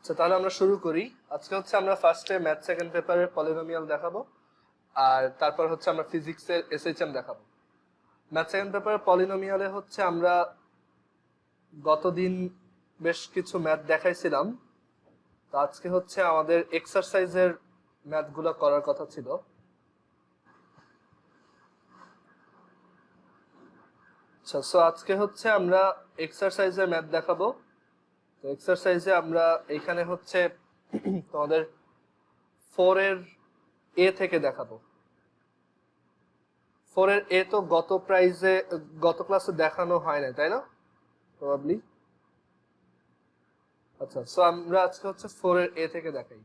আচ্ছা, তাহলে আমরা শুরু করি। আজকে হচ্ছে আমরা ফার্স্টে ম্যাথ সেকেন্ড পেপারের পলিনোমিয়াল দেখাবো, আর তারপর হচ্ছে আমরা ফিজিক্সের এসএইচএম দেখাবো। ম্যাথ সেকেন্ড পেপারের পলিনোমিয়ালে হচ্ছে আমরা গতদিন বেশ কিছু ম্যাথ দেখাইছিলাম, তো আজকে হচ্ছে আমাদের এক্সারসাইজের ম্যাথগুলো করার কথা ছিল। আচ্ছা, সো আজকে হচ্ছে আমরা এক্সারসাইজের ম্যাথ দেখাবো। তো এক্সারসাইজে আমরা এখানে হচ্ছে তোমাদের 4 এর এ থেকে দেখাবো। 4 এর এ তো গত ক্লাসে দেখানো হয় না, তাই না? প্রবাবলি। আচ্ছা, সো আমরা আজকে হচ্ছে 4 এর এ থেকে দেখাই।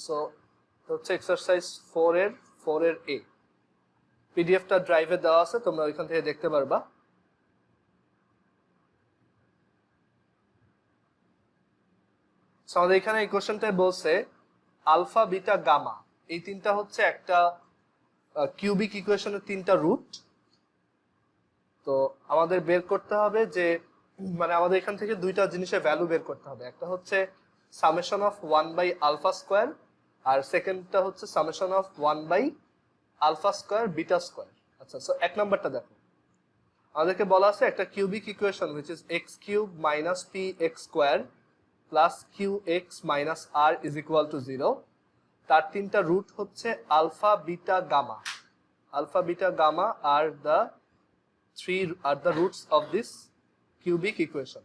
সো হচ্ছে এক্সারসাইজ 4 এর এ। পিডিএফটা ড্রাইভে দেওয়া আছে, তোমরা ওইখান থেকে দেখতে পারবা। আমাদের এখানে এই কোশ্চেনটাই বলছে আলফা বিটা গামা এই তিনটা হচ্ছে একটা কিউবিক ইকুয়েশনের তিনটা রুট। তো আমাদের বের করতে হবে যে মানে আমাদের এখান থেকে দুইটা জিনিসের ভ্যালু বের করতে হবে। একটা হচ্ছে সামেশন অফ 1/আলফা স্কোয়ার, আর সেকেন্ডটা হচ্ছে summation of one by alpha square beta square. আচ্ছা, সো এক নাম্বারটা দেখো, আমাদেরকে বলা আছে একটা cubic equation which is x cube minus p x square plus q x minus r is equal to 0। তার তিনটা রুট হচ্ছে alpha beta gamma. Alpha beta gamma are the roots of this cubic equation.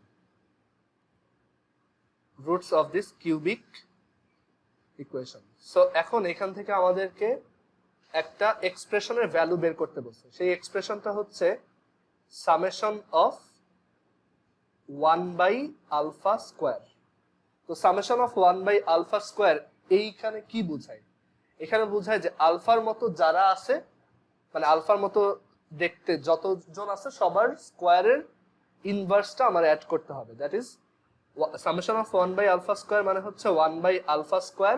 Roots of this cubic equation. So এখন এখান থেকে আমাদেরকে একটা এক্সপ্রেশনের value বের করতে বলছে। সেই এক্সপ্রেশনটা হচ্ছে সামেশন অফ 1/আলফা স্কোয়ার। তো সামেশন অফ 1/আলফা স্কোয়ার এইখানে কি বোঝায়? এখানে বোঝায় যে আলফার মতো যারা আছে, মানে আলফার মতো দেখতে যতজন আছে সবার স্কোয়ারের ইনভার্সটা আমার অ্যাড করতে হবে। That is summation of one by alpha square মানে হচ্ছে one by alpha square,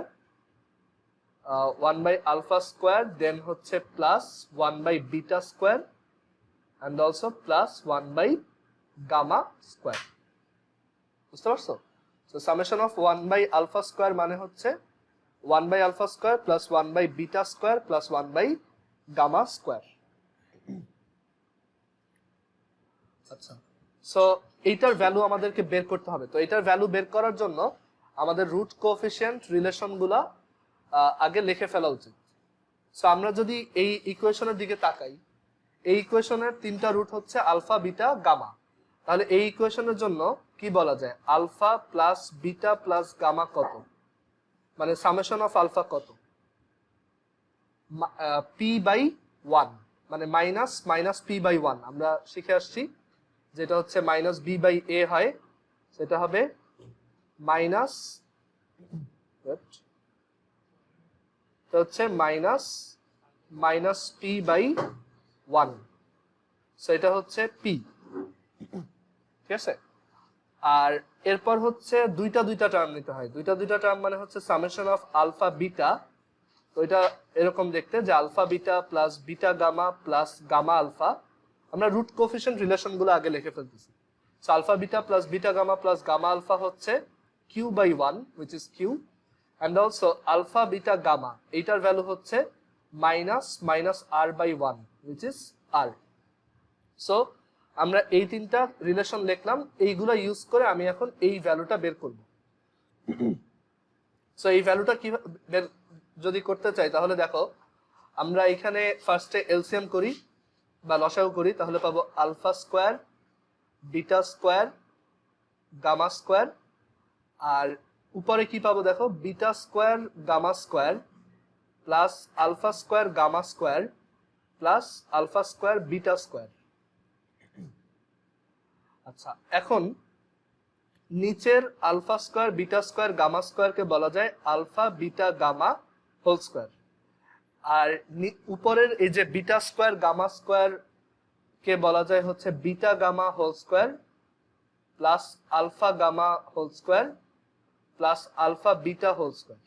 one by alpha square, then হচ্ছে plus one by beta square and also plus one by gamma square. বুঝতে পারছো? So summation of one by alpha square মানে হচ্ছে one by alpha square plus one by beta square plus one by gamma square. আচ্ছা, so এইটার value আমাদেরকে বের করতে হবে। তো এইটার ভ্যালু বের করার জন্য আমাদের রুট কোএফিসিয়েন্ট রিলেশনগুলা আগে লিখে ফেলা উচিত। সো আমরা যদি এই ইকুয়েশনের দিকে তাকাই, এই ইকুয়েশনের তিনটা রুট হচ্ছে আলফা বিটা গামা। তাহলে এই ইকুয়েশনের জন্য কি বলা যায়? Alpha plus beta plus gamma কত, মানে সামেশন অফ আলফা কত? p/1, মানে মাইনাস মাইনাস p/1 আমরা শিখে আসছি, যেটা হচ্ছে মাইনাস b/a হয়, সেটা হবে মাইনাস হচ্ছে মাইনাস p/1। সো এটা হচ্ছে p, ঠিক আছে? আর এরপর হচ্ছে দুইটা টার্ম নিতে হয়। দুইটা টার্ম মানে হচ্ছে সামেশন অফ আলফা বিটা। তো এটা এরকম দেখতে যে alpha beta plus beta gamma plus gamma alpha. আমরা রুট কোএফিসিয়েন্ট রিলেশনগুলো আগে লিখে ফেলতেছি। So alpha beta plus beta gamma plus gamma alpha হচ্ছে q/1 which is q, and also alpha beta gamma এইটার ভ্যালু হচ্ছে minus minus r/1 which is r। So আমরা এই তিনটা রিলেশন লিখলাম, এইগুলা ইউজ করে আমি এখন এই ভ্যালুটা বের করব। সো এই ভ্যালুটা কি যদি করতে চাই তাহলে দেখো, আমরা এখানে ফার্স্টে এলসিএম করি বা লসাগু করি, তাহলে পাবো alpha square beta square gamma square, আর উপরে কি পাবো দেখো, beta square gamma square plus alpha square gamma square plus alpha square beta square. আচ্ছা, এখন নিচের alpha square beta square gamma স্কোয়ারকে বলা যায় alpha beta gamma whole square, আর উপরের এই যে বিটা স্কোয়ার গামা স্কোয়ার কে বলা যায় হচ্ছে beta gamma whole square plus alpha gamma whole square plus alpha beta whole square.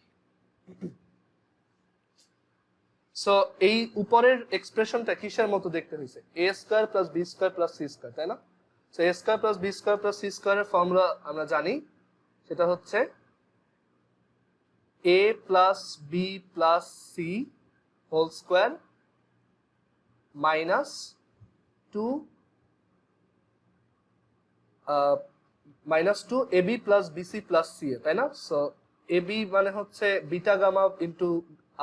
So এই উপরের এক্সপ্রেশনটা কিসের মতো দেখতে হয়েছে? A square plus b square plus c square, তাই না? So a square plus b square plus c স্কয়ারের ফর্মুলা আমরা জানি, সেটা হচ্ছে a plus b plus c whole square minus 2 a b plus b c plus c a, তাই না? So a b মানে হচ্ছে beta gamma into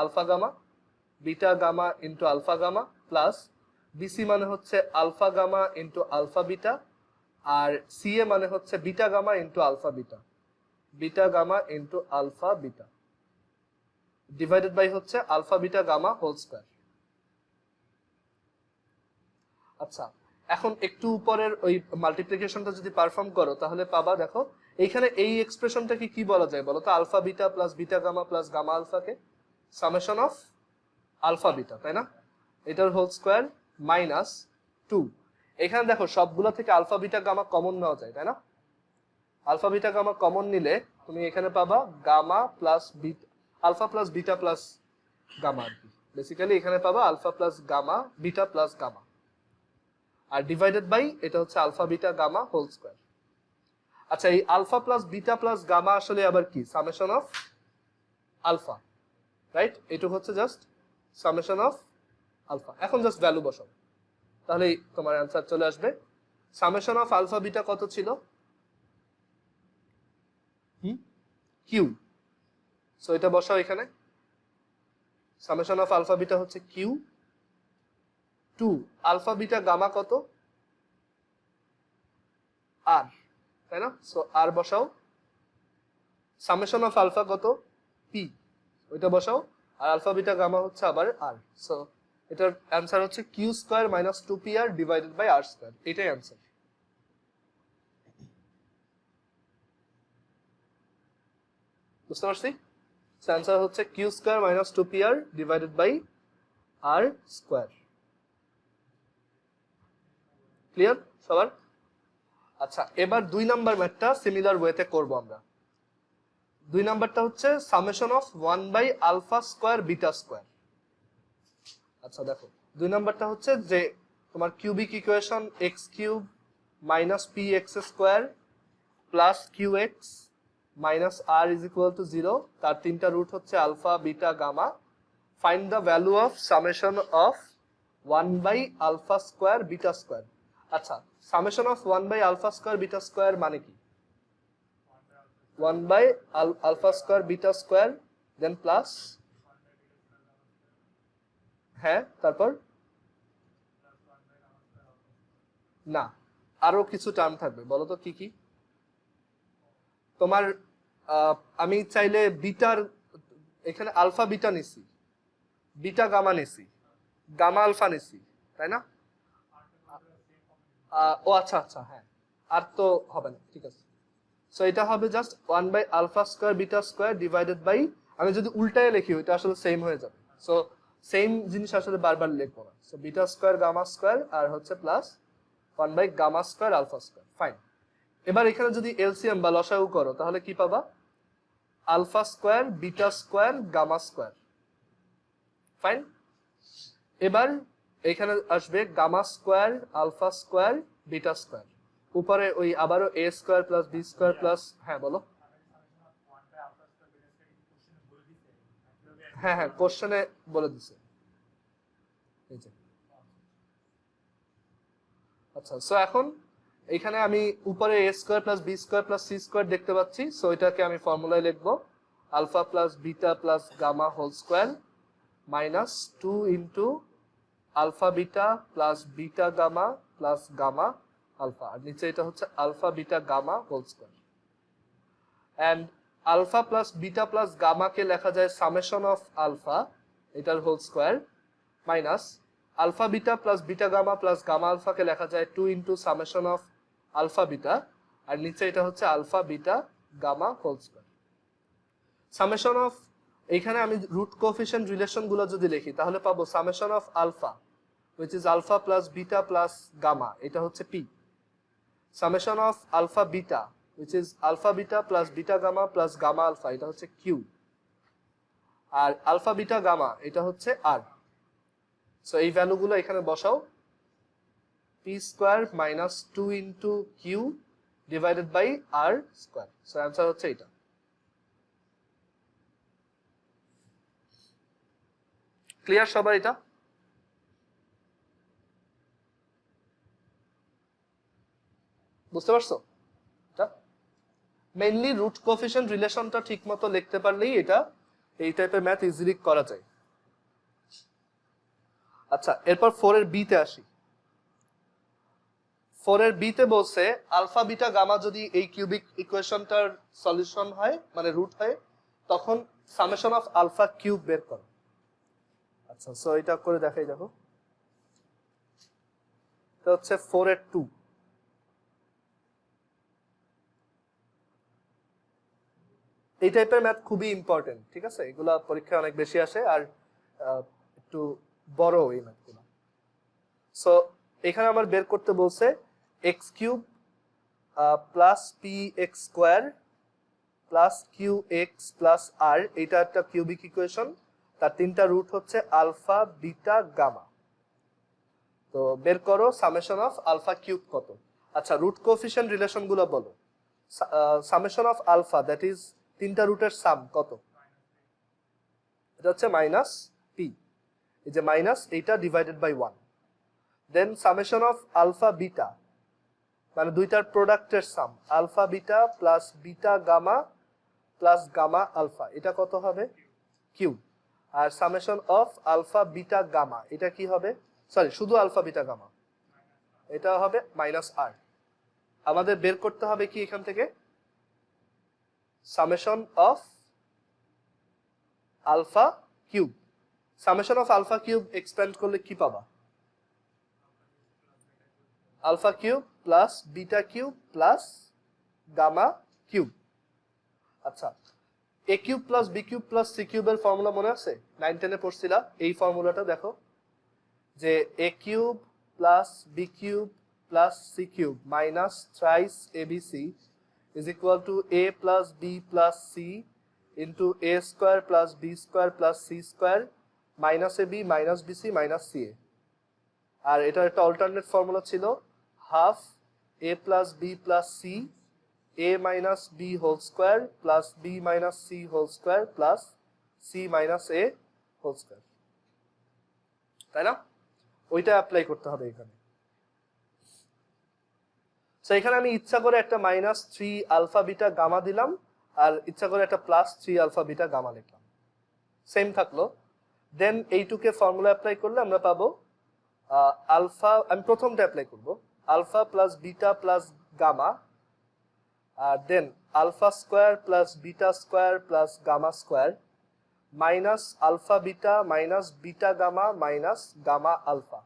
alpha gamma, beta gamma into alpha gamma, plus b c মানে হচ্ছে alpha gamma into alpha beta, আর c a মানে হচ্ছে beta gamma into alpha beta, beta gamma into alpha beta divided by হচ্ছে alpha beta gamma whole square. আচ্ছা, এখন একটু উপরের ওই মাল্টিপ্লিকেশনটা যদি পারফর্ম করো তাহলে পাবা, দেখো এইখানে এই এক্সপ্রেশনটাকে কি বলা যায় বলো তো? Alpha beta plus beta gamma plus gamma আলফাকে সামেশন অফ আলফা বিটা, তাই না? এটার হোল স্কয়ার মাইনাস 2। এখানে দেখো সবগুলো থেকে আলফা বিটা গামা কমন নেওয়া যায়, তাই না? আলফা বিটা গামা কমন নিলে তুমি এখানে পাবা gamma plus beta, alpha plus beta plus gamma আর কি। বেসিক্যালি এখানে পাবা alpha plus gamma beta plus gamma, আর ডিভাইডেড বাই এটা হচ্ছে alpha beta gamma whole square. আচ্ছা, এই alpha plus beta plus gamma আসলে আবার কি? Summation of alpha, right? এটুকু হচ্ছে জাস্ট সামেশন অফ আলফা। এখন জাস্ট ভ্যালু বসাও, তাহলেই তোমার অ্যান্সার চলে আসবে। সামেশন অফ আলফা বিটা কত ছিল? কিউ। সো এটা বসাও এখানে, সামেশন অফ আলফা বিটা হচ্ছে কিউ। 2 আলফা বিটা গামা কত? আর, তাই না? সো আর বসাও। সামেশন অফ আলফা কত? পি, ওইটা বসাও। আর আলফা বিটা গামা হচ্ছে আবার আর। সো এটার অ্যান্সার হচ্ছে q square minus two p r divided by r square. এটাই অ্যান্সার। বুঝতে পারছি? অ্যান্সার হচ্ছে q square minus two p r divided by r square. Clear সবার? আচ্ছা, এবার 2 নাম্বার ম্যাথটা সিমিলার ওয়েতে করব আমরা। 2 নাম্বারটা হচ্ছে summation of 1 by alpha square beta square. আচ্ছা দেখো, 2 নাম্বারটা হচ্ছে যে তোমার cubic equation x cube minus p x square plus q x minus r is equal to 0, তার 3টা রুট হচ্ছে alpha beta gamma. Find the value of summation of 1 by alpha square beta square. আচ্ছা, summation of 1 by alpha square beta square মানে কি? 1 by alpha square beta square then plus, হ্যাঁ তারপর না, আরো কিছু টার্ম থাকবে, বলো তো কি কি? তোমার আমি চাইলে বিটার, এখানে আলফা বিটা নিছি, বিটা গামা নিছি, গামা আলফা নিছি, তাই না? ও আচ্ছা আচ্ছা, হ্যাঁ আর তো হবে না, ঠিক আছে। সো এটা হবে just 1 by alpha square beta square divided by, আমি যদি উল্টায় লিখি ওইটা আসলে সেম হয়ে যাবে। সো সেম জিনিস আসলে বারবার লিখবো না। So beta square gamma square আর হচ্ছে plus 1 by gamma square alpha square. Fine. এবার এখানে যদি এলসিএম বা লসাগু করো তাহলে কি পাবা? Alpha square beta square gamma square. Fine. এবার এখানে আসবে gamma square alpha square beta square, উপরে ওই আবারও a square plus b square plus, হ্যাঁ বলো। হ্যাঁ হ্যাঁ, কোশ্চেনে বলে দিছে। আচ্ছা, সো এখন এখানে আমি উপরে a square plus b square plus c square দেখতে পাচ্ছি। সো এটাকে আমি ফর্মুলায় লিখবো alpha plus beta plus gamma whole square minus 2 into alpha beta plus beta gamma plus gamma alpha, আর নিচে এটা হচ্ছে alpha beta gamma whole square. And alpha plus beta plus গামাকে লেখা যায় সামেশন অফ আলফা, এটার whole square, minus alpha beta plus beta gamma plus gamma আলফাকে লেখা যায় 2 into summation of alpha beta, আর নিচে এটা হচ্ছে alpha beta gamma whole square. Summation of, এইখানে আমি রুট কোএফিশিয়েন্ট রিলেশন গুলো যদি লিখি তাহলে পাবো summation of alpha which is alpha plus beta plus gamma, এটা হচ্ছে p। Summation of alpha beta which is alpha beta plus beta gamma plus gamma alpha, এটা হচ্ছে q। আর আলফা বিটা গামা এটা হচ্ছে r। সো এই ভ্যালুগুলো এখানে বসাও, P square minus 2 into Q divided by R square. So answer হচ্ছে এটা। ক্লিয়ার সবার এটা? বুঝতে পারছো? এটা মেইনলি রুট কোএফিশিয়েন্ট রিলেশনটা ঠিকমতো লিখতে পারলেই এটা এই টাইপের ম্যাথ ইজিলি করা যায়। আচ্ছা, এরপর 4 এর বি তে আসি। 4 এর বি তে বলছে আলফা বিটা গামা যদি এই কিউবিক ইকুয়েশনটার সলিউশন হয় মানে রুট হয়, তখন সামেশন অফ আলফা কিউব বের করো। আচ্ছা, সো এটা করে দেখাই, দেখো এটা হচ্ছে 4 এর 2। এই টাইপের ম্যাথ খুবই ইম্পর্টেন্ট, ঠিক আছে? এগুলা পরীক্ষায় অনেক বেশি আসে আর একটু বড় এই ম্যাথগুলো। সো এখানে আমার বের করতে বলছে x cube plus p x square plus q x plus r, এটা একটা কিউবিক ইকুয়েশন, তার তিনটা রুট হচ্ছে আলফা বিটা গামা। তো বের করো সামেশন অফ আলফা কিউব কত। আচ্ছা, রুট কোএফিশিয়েন্ট রিলেশন গুলো বলো। Summation of alpha that is তিনটা রুটের সাম কত? এটা হচ্ছে মাইনাস পি, এই যে মাইনাস এইটা divided by 1। Then summation of alpha beta মানে দুইটার প্রোডাক্টের sum, alpha beta plus beta gamma plus gamma alpha, এটা কত হবে? কিউ। আর summation of alpha beta gamma এটা কি হবে? সরি, শুধু আলফা বিটা গামা, এটা হবে মাইনাস আর। আমাদের বের করতে হবে কি এখান থেকে? Summation of alpha cube. Summation of alpha cube expand করলে কি পাবা? Alpha cube plus beta cube plus gamma cube. আচ্ছা, a cube plus b cube plus c কিউবের ফর্মুলা মনে আছে? 9-10 এ পড়ছিলা। এই ফর্মুলাটা দেখো, যে a cube plus b cube plus c cube minus thrice a b c is equal to a plus b plus c into a square plus b square plus c square minus A B minus b c minus c a. আর এটার একটা alternate formula ছিল half a plus b plus c a minus b whole square plus b minus c whole square plus c minus a whole square, তাই না? ওইটা apply করতে হবে এখানে। সো এখানে আমি ইচ্ছা করে একটা মাইনাস 3 আলফা বিটা গামা দিলাম আর ইচ্ছা করে একটা প্লাস 3 আলফা বিটা গামা লিখলাম, সেম থাকলো। দেন এইটুকে ফর্মুলা অ্যাপ্লাই করলে আমরা পাবো আলফা, আমি প্রথমটা অ্যাপ্লাই করব, alpha plus beta plus gamma, আর then alpha square plus beta square plus gamma square minus alpha beta minus beta gamma minus gamma alpha,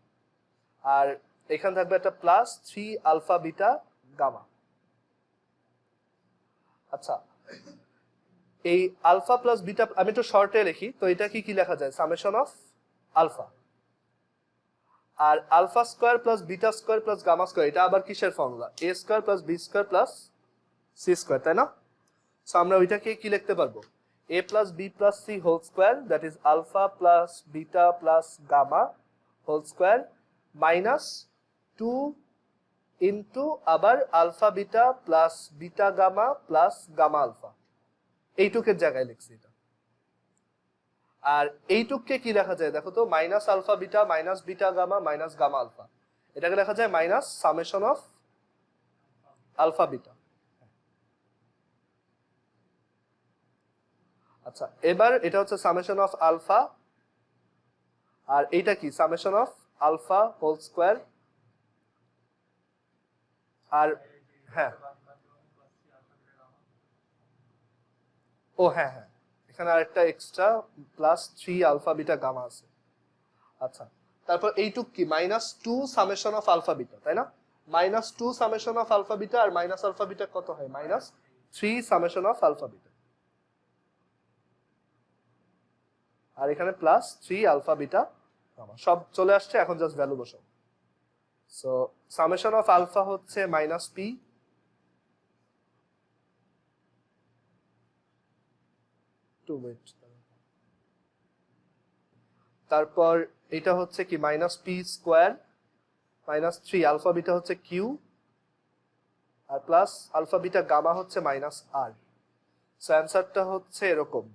আর এখানে থাকবে একটা প্লাস 3 আলফা বিটা গামা। আচ্ছা, এই আলফা প্লাস বিটা আমি একটু শর্টে লিখি, তো এটা কি কি লেখা যায়? Summation of alpha. আর alpha square plus beta square plus gamma square, এটা আবার কিসের formula? A square plus b square plus c square, তাই না? সো আমরা ওইটাকে কি লিখতে পারবো? a plus b plus c whole square, that is alpha plus beta plus gamma whole square minus 2 into আবার alpha beta plus beta gamma plus gamma alpha, এইটুকের জায়গায় লিখছি এটা। আর এইটুককে কি লেখা যায় দেখো তো? Minus alpha beta minus beta gamma minus gamma alpha, এটাকে লেখা যায় minus summation of alpha beta. আচ্ছা, এবার এটা হচ্ছে সামেশন অফ আলফা, আর এইটা কি? Summation of alpha whole square. আর হ্যাঁ, ও হ্যাঁ হ্যাঁ, এখানে আরেকটা extra plus 3 alpha beta gamma আছে। আচ্ছা, তারপর এইটুক কি? Minus 2 summation of alpha beta, তাই না? Minus 2 summation of alpha beta আর মাইনাস আলফা বিটা কত হয়? Minus 3 summation of alpha beta, আর এখানে প্লাস 3 আলফা বিটা গামা, সব চলে আসছে। এখন জাস্ট ভ্যালু বসাও। সো সামেশন অফ আলফা হচ্ছে মাইনাস পি, তারপর এটা হচ্ছে কি minus P square minus 3 alpha beta হচ্ছে কিউ আর প্লাস আলফা বিটা গামা হচ্ছে মাইনাস আর। সো অ্যান্সারটা হচ্ছে এরকম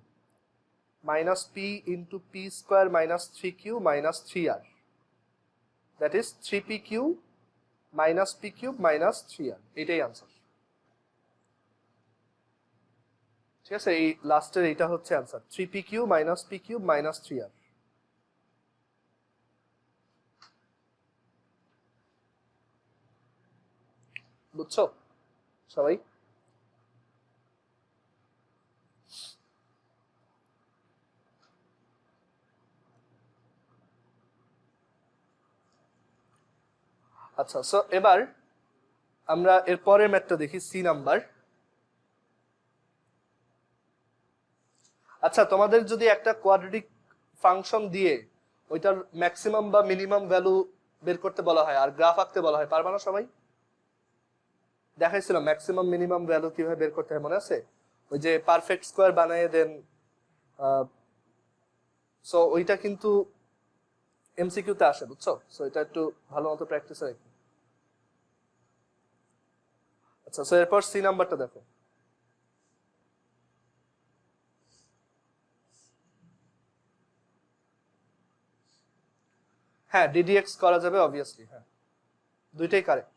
minus P into P square minus 3q minus 3r, that is 3pq minus P cube minus 3r, এটাই answer. ঠিক আছে, এই লাস্টের এইটা হচ্ছে answer 3pq minus P cube minus 3r। বুঝছো সবাই? আচ্ছা, সো এবার আমরা এর পরের ম্যাথটা দেখি, সি নাম্বার। আচ্ছা, তোমাদের যদি একটা কোয়াড্রেটিক ফাংশন দিয়ে ওইটার ম্যাক্সিমাম বা মিনিমাম ভ্যালু বের করতে বলা হয় আর গ্রাফ আঁকতে বলা হয়, পারবা না সবাই? দেখাইছিলাম ম্যাক্সিমাম মিনিমাম ভ্যালু কিভাবে বের করতে হয়, মনে আছে? ওই যে পারফেক্ট স্কোয়ার বানিয়ে দেন। সো ওইটা কিন্তু এমসিকিউতে আসে, বুঝছো? সো এটা একটু ভালো মতো প্র্যাকটিস হয়। আচ্ছা, সো এরপর সি নাম্বারটা দেখো। হ্যাঁ, ডিডিএক্স করা যাবে অবভিয়াসলি, হ্যাঁ দুইটাই correct.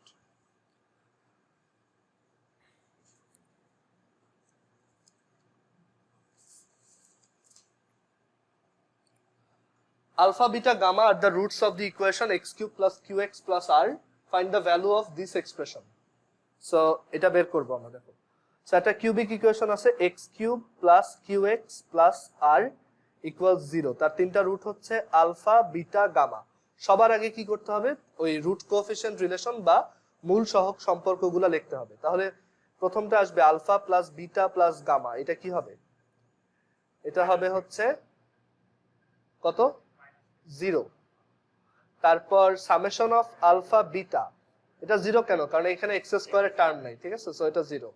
Alpha, beta, gamma are the roots of the equation x cube plus qx plus r. Find the value of this expression. So এটা বের করব আমরা, দেখো। সো একটা কিউবিক ইকুয়েশন আছে x cube plus qx plus r equal 0। তার তিনটা root হচ্ছে আলফা, বিটা, গামা। সবার আগে কি করতে হবে? ওই রুট কোএফিশিয়েন্ট রিলেশন বা মূল সহগ সম্পর্কগুলো লিখতে হবে। তাহলে প্রথমটা আসবে alpha plus beta plus gamma, এটা কি হবে? এটা হবে হচ্ছে কত? 0। তারপর সামেশন অফ আলফা বিটা, এটা 0 কেন? কারণ এখানে এক্স স্কয়ারের টার্ম নাই, ঠিক আছে? সো এটা 0।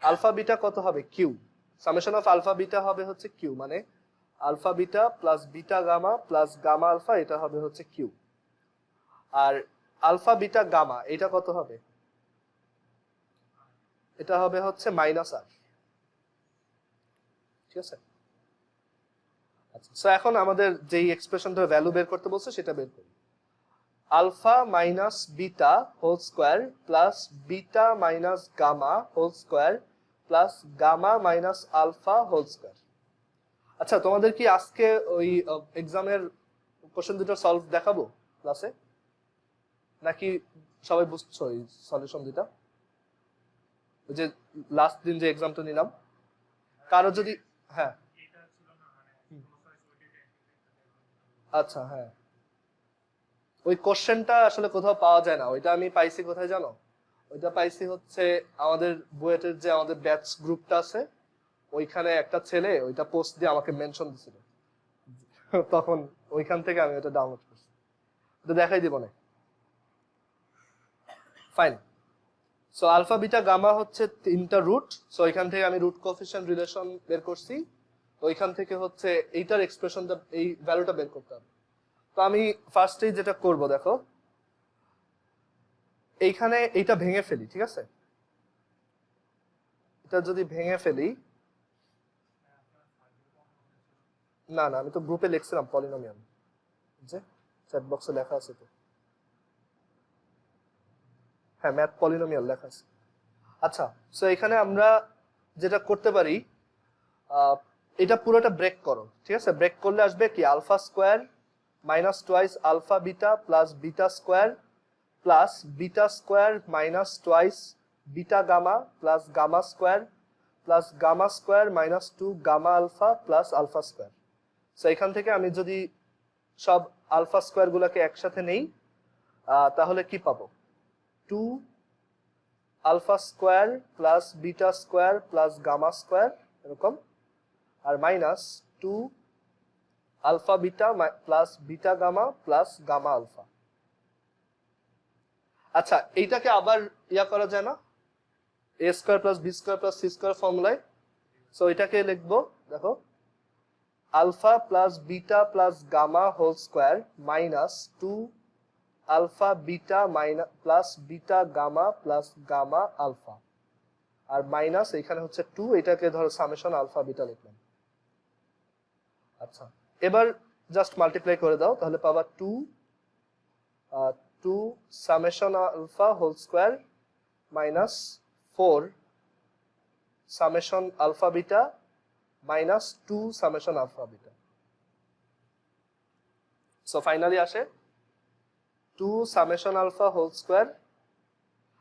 আলফা বিটা কত হবে? Q. Summation of alpha beta হবে হচ্ছে কিউ, মানে alpha beta plus beta gamma plus gamma alpha, এটা হবে হচ্ছে কিউ। আর আলফা বিটা গামা এটা কত হবে? এটা হবে হচ্ছে মাইনাস আর, ঠিক আছে? আচ্ছা, সো এখন আমাদের যেই এক্সপ্রেশনটা ভ্যালু বের করতে বলছে সেটা বের করি। Alpha minus beta whole square plus beta minus gamma whole square plus gamma minus alpha whole square. আচ্ছা, তোমাদের কি আজকে ওই এক্সামের কোশ্চেন দুটো সলভ দেখাবো ক্লাসে, নাকি সবাই বুঝছো এই সলিউশন দুটা? ওই যে লাস্ট দিন যে এক্সামটা নিলাম, কারো যদি, হ্যাঁ আচ্ছা, হ্যাঁ ওই কোশ্চেনটা আসলে কোথাও পাওয়া যায় না। ওইটা আমি পাইছি কোথায় জানো? ওইটা পাইছি হচ্ছে আমাদের বুয়েটের যে আমাদের ব্যাচ গ্রুপটা আছে, ওইখানে একটা ছেলে ওইটা পোস্ট দিয়ে আমাকে মেনশন দিছিল, তখন ওইখান থেকে আমি ওটা ডাউনলোড করছি। ওটা দেখাই দিব না। Fine. So alpha beta gamma হচ্ছে তিনটা রুট। সো এখান থেকে আমি রুট কোএফিশিয়েন্ট রিলেশন বের করছি। তো ওইখান থেকে হচ্ছে এইটার এক্সপ্রেশনটা, এই ভ্যালুটা বের করতে হবে। তো আমি ফার্স্টেই যেটা করব, দেখো এইখানে এইটা ভেঙে ফেলি, ঠিক আছে? এটা যদি ভেঙে ফেলি, না না আমি তো গ্রুপে লিখছিলাম পলিনোমিয়াল, যে চ্যাট বক্সে লেখা আছে তো, হ্যাঁ ম্যাথ পলিনোমিয়াল লেখা আছে। আচ্ছা, সো এখানে আমরা যেটা করতে পারি, এটা পুরোটা ব্রেক করো, ঠিক আছে? ব্রেক করলে আসবে কি alpha square minus twice alpha beta plus beta square plus beta square minus twice beta gamma plus gamma square plus gamma square minus 2 gamma alpha plus alpha square. So এখান থেকে আমি যদি সব আলফা স্কোয়ার গুলাকে একসাথে নেই, তাহলে কি পাবো? 2 alpha square plus beta square plus gamma square, এরকম, আর minus 2 alpha beta plus beta gamma plus gamma alpha. আচ্ছা, এইটাকে আবার ইয়া করা যায় না a square plus b square plus c square ফর্মুলায়? সো এটাকে লিখবো, দেখো alpha plus beta plus gamma whole square minus 2 alpha beta minus plus beta gamma plus gamma alpha, আর মাইনাস এখানে হচ্ছে 2, এটাকে ধরো সামেশন আলফা বিটা লিখলাম। আচ্ছা, এবার জাস্ট মাল্টিপ্লাই করে দাও, তাহলে পাবা 2 summation alpha whole square minus 4 summation alpha beta minus 2 summation alpha beta. So finally আসে 2 সামেশন আলফা হোল স্কোয়ার।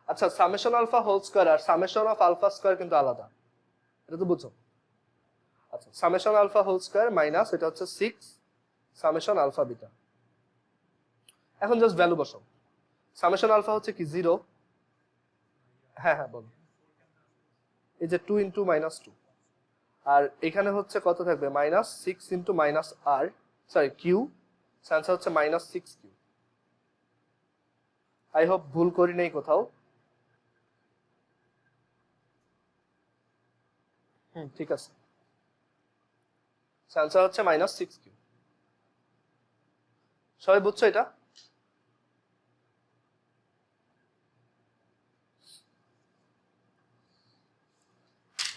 আচ্ছা, সামেশন আলফা হোল স্কোয়ার আর সামেশন অফ আলফা স্কোয়ার কিন্তু আলাদা, এটা তো বুঝো। আচ্ছা, summation alpha whole square minus এটা হচ্ছে 6 সামেশন আলফা বিটা। এখন জাস্ট ভ্যালু বসাও। সামেশন আলফা হচ্ছে কি 0, হ্যাঁ হ্যাঁ বলো, এই যে 2 ইন্টু মাইনাস 2, আর এখানে হচ্ছে কত থাকবে মাইনাস 6 ইন্টু মাইনাস আর সরি কিউ, আনসার হচ্ছে মাইনাস 6 কিউ। আই হোপ ভুল করি নাই কোথাও। ঠিক আছে, আনসার হচ্ছে মাইনাস 6 কিউ। সবাই বুঝছো এটা?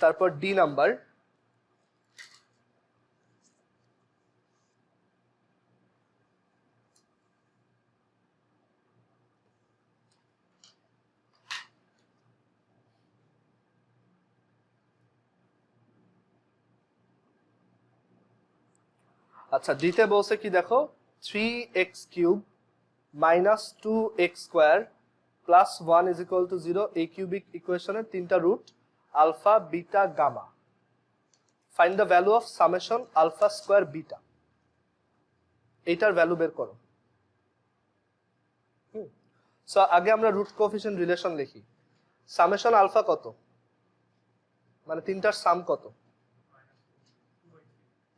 তারপর ডি নাম্বার, আচ্ছা ডিতে বলছে কি দেখো 3x cube minus 2x square plus 1 is equal to 0, এই কিউবিক ইকুয়েশনের 3টা root alpha beta gamma. Find the value of summation alpha square beta, এইটার ভ্যালু বের করো। সো আগে আমরা রুট কোএফিশিয়েন্ট রিলেশন লিখি। সামেশন আলফা কত, মানে তিনটার সাম কত?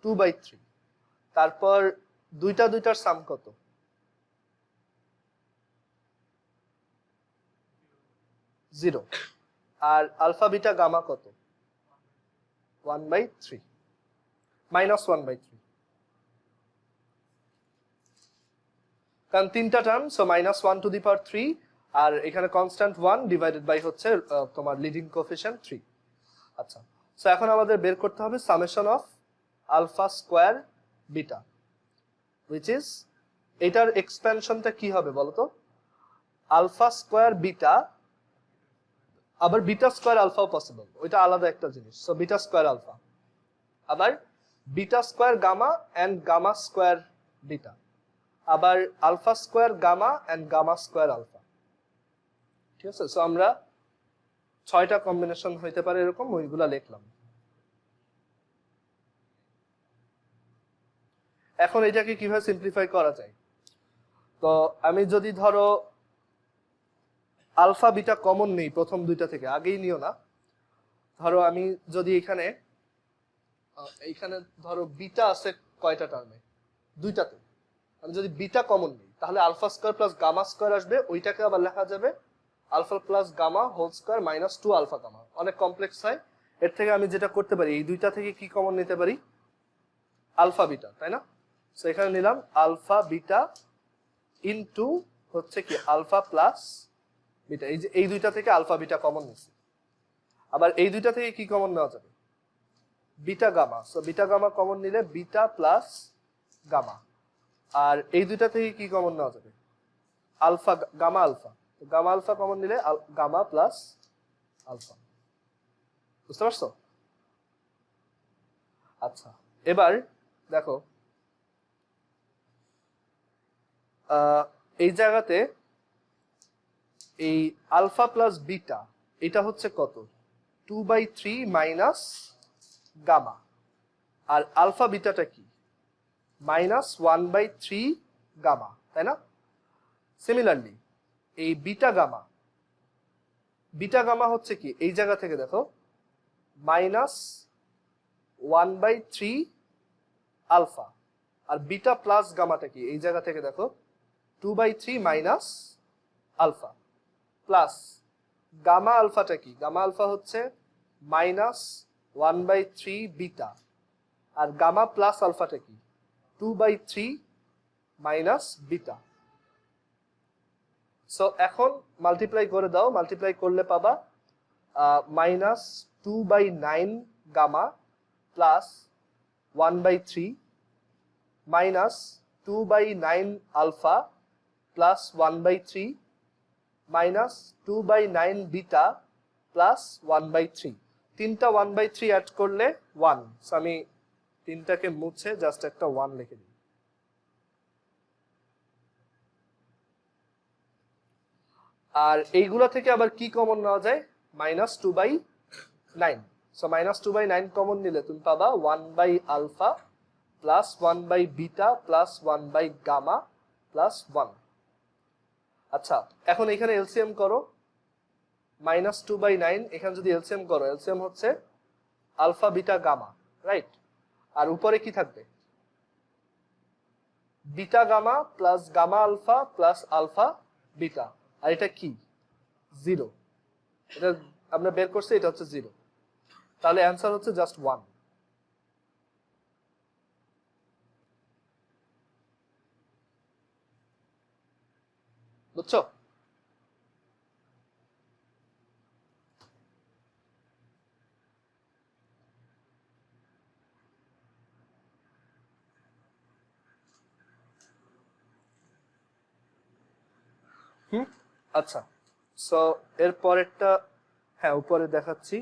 2/3। তারপর দুইটার সাম কত? 0। আর আলফা বিটা গামা কত? 1/3 মাইনাস 1/3, কারণ তিনটা term, so minus 1 to the power 3, আর এখানে কনস্ট্যান্ট 1 ডিভাইডেড বাই হচ্ছে তোমার লিডিং কোএফিশিয়েন্ট 3। আচ্ছা, সো এখন আমাদের বের করতে হবে summation of alpha square beta, which is এটার এক্সপ্যানশনটা কি হবে বলো তো? আলফা স্কোয়ার বিটা, আবার বিটা স্কোয়ার আলফাও পসিবল, ওইটা আলাদা একটা জিনিস। সো বিটা স্কোয়ার আলফা, আবার beta square gamma and gamma square beta, আবার alpha square gamma and gamma square alpha. ঠিক আছে, সো আমরা 6টা কম্বিনেশন হইতে পারে এরকম, ওইগুলা লিখলাম। এখন এটাকে কিভাবে সিম্পলিফাই করা যায়? তো আমি যদি ধরো আলফা বিটা কমন নেই প্রথম দুইটা থেকে, আগেই নিও না। ধরো আমি যদি এখানে ধরো বিটা আছে কয়টা টার্মে? দুইটাতে। আমি যদি বিটা কমন নিই তাহলে alpha square plus gamma square আসবে, ওইটাকে আবার লেখা যাবে alpha plus gamma whole square minus 2 alpha gamma. অনেক কমপ্লেক্স হয়। এর থেকে আমি যেটা করতে পারি, এই দুইটা থেকে কি কমন নিতে পারি? আলফা বিটা, তাই না? সো এখানে নিলাম আলফা বিটা ইনটু হচ্ছে কি আলফা প্লাস বিটা। এই যে এই দুইটা থেকে আলফা বিটা কমন নিচ্ছি। আবার এই দুইটা থেকে কি কমন নেওয়া যাবে? Beta gamma. So beta gamma common নিলে বিটা প্লাস গামা। আর এই দুইটা থেকে কি কমন নেওয়া যাবে? Alpha gamma alpha. তো গামা আলফা কমন নিলে গামা প্লাস আলফা। বুঝতে পারছো? আচ্ছা, এবার দেখো এই জায়গাতে এই আলফা প্লাস বিটা এটা হচ্ছে কত? 2/3 মাইনাস গামা। আর আলফা বিটাটা কি? মাইনাস 1/3 গামা, তাই না? সিমিলারলি এই বিটা গামা হচ্ছে কি এই জায়গা থেকে দেখো মাইনাস 1/3 আলফা। আর বিটা প্লাস গামাটা কি এই জায়গা থেকে দেখো 2/3 মাইনাস আলফা প্লাস গামা আলফাটা কি? গামা আলফা হচ্ছে মাইনাস 1/3 বিটা আর গামা প্লাস আলফাটা কি 2/3 মাইনাস বিটা। সো এখন মাল্টিপ্লাই করে দাও, মাল্টিপ্লাই করলে পাবা minus 2/9 gamma plus 1/3 minus 2/9 alpha plus 1/3 minus 2/9 beta plus 1/3। তিনটা 1/3 অ্যাড করলে 1। সো আমি তিনটাকে মুছে জাস্ট একটা 1 লিখে দিই। আর এইগুলা থেকে আবার কি কমন নেওয়া যায় মাইনাস 2/9। সো মাইনাস 2/9 কমন নিলে তুমি পাবা 1 alpha plus 1 beta plus 1 gamma plus 1। আচ্ছা এখন এখানে এলসিএম করো, মাইনাস 2/9 এখানে যদি এলসিএম করো, এলসিএম হচ্ছে আলফা বিটা গামা, রাইট? আর উপরে কি থাকবে beta gamma plus gamma alpha plus alpha beta. আর এটা কি 0, এটা আমরা বের করছি, এটা হচ্ছে 0। তাহলে অ্যান্সার হচ্ছে জাস্ট 1। বুঝছো? আচ্ছা সো এর পরেরটা, হ্যাঁ উপরে দেখাচ্ছি।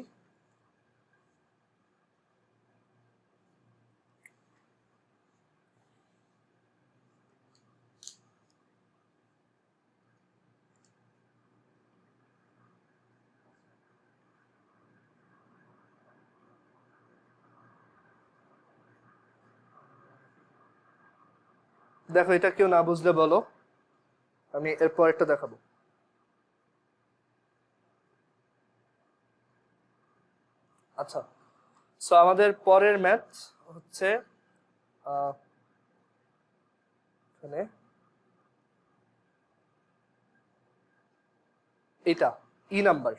দেখো এটা কেউ না বুঝলে বলো, আমি এর পরেরটা দেখাবো। আচ্ছা সো আমাদের পরের ম্যাথ হচ্ছে এখানে এটা ই নাম্বার।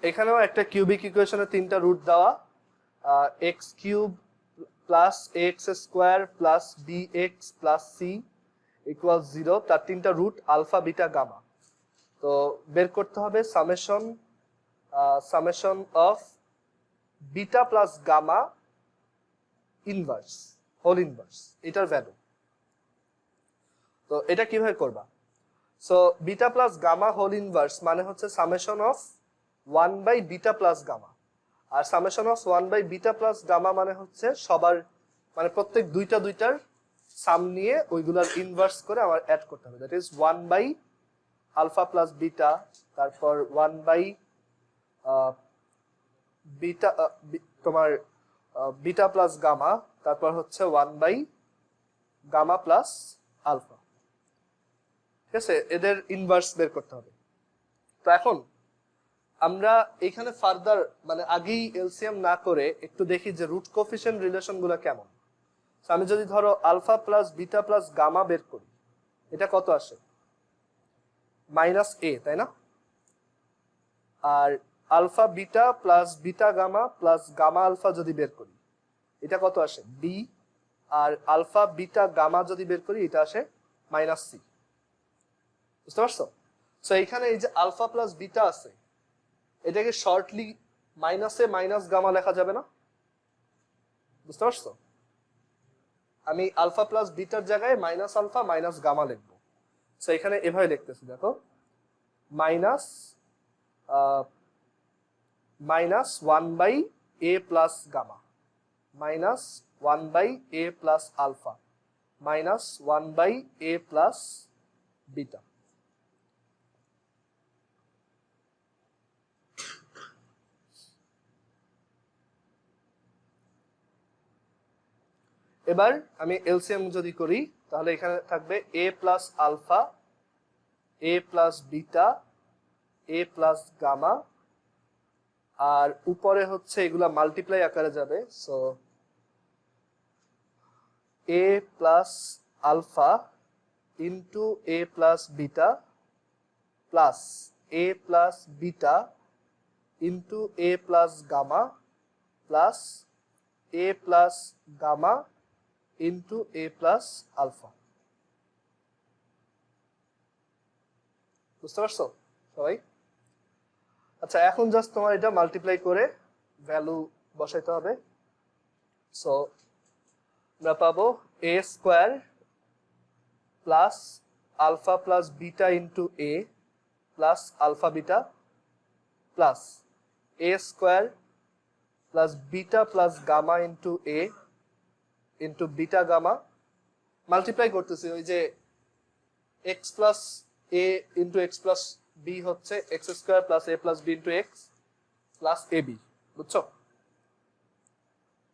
এখানেও একটা কিউবিক ইকুয়েশনের তিনটা রুট দেওয়া, x cube plus x square plus b x plus c equal 0, তার তিনটা রুট আলফা বিটা গামা। তো বের করতে হবে summation of beta plus gamma inverse, whole inverse, এটার ভ্যালু। তো এটা কিভাবে করবা? So beta plus gamma whole inverse মানে হচ্ছে summation of one by beta plus gamma. আর summation of one by beta plus gamma মানে হচ্ছে সবার মানে প্রত্যেক দুইটার সাম নিয়ে ওইগুলার ইনভার্স করে আমার অ্যাড করতে হবে। দ্যাট ইজ 1/আলফা প্লাস বিটা, তারপর 1/বিটা তোমার বিটা প্লাস গামা, তারপর হচ্ছে 1/গামা প্লাস আলফা। ঠিক আছে, এদের ইনভার্স বের করতে হবে। তো এখন আমরা এখানে ফার্দার মানে আগেই এলসিএম না করে একটু দেখি যে রুট কোএফিশিয়েন্ট রিলেশন গুলো কেমন। আমি যদি ধরো alpha plus beta plus gamma বের করি, এটা কত আসে -a, তাই না? আর alpha beta plus beta gamma plus gamma alpha যদি বের করি, এটা কত আসে b। আর আলফা বিটা গামা যদি বের করি, এটা আসে -c। বুঝতে পারছো? সো এখানে এই যে আলফা প্লাস বিটা আছে, এটাকে শর্টলি মাইনাসে মাইনাস গামা লেখা যাবে না? বুঝতে পারছো? আমি আলফা প্লাস বিটার জায়গায় মাইনাস আলফা মাইনাস গামা লিখবো। সো এখানে এভাবে লিখতেছি, দেখো minus 1/a plus gamma minus 1/a plus alpha minus 1/a plus beta. এবার আমি এলসিএম যদি করি, তাহলে এখানে থাকবে a plus alpha, a plus beta, a plus gamma, আর উপরে হচ্ছে এগুলা মাল্টিপ্লাই আকারে যাবে। So a plus alpha into a plus beta plus a plus beta into a plus gamma plus a plus gamma into a plus alpha. বুঝতে পারছো সবাই? আচ্ছা, এখন জাস্ট তোমার এটা মাল্টিপ্লাই করে ভ্যালু বসাইতে হবে। সো আমরা পাবো a square plus alpha plus beta into a plus alpha beta plus a square plus beta plus gamma into a into beta gamma multiply করতেছি ওই যে x plus a into x plus b হচ্ছে x square plus a plus b into x plus ab। বুঝছো?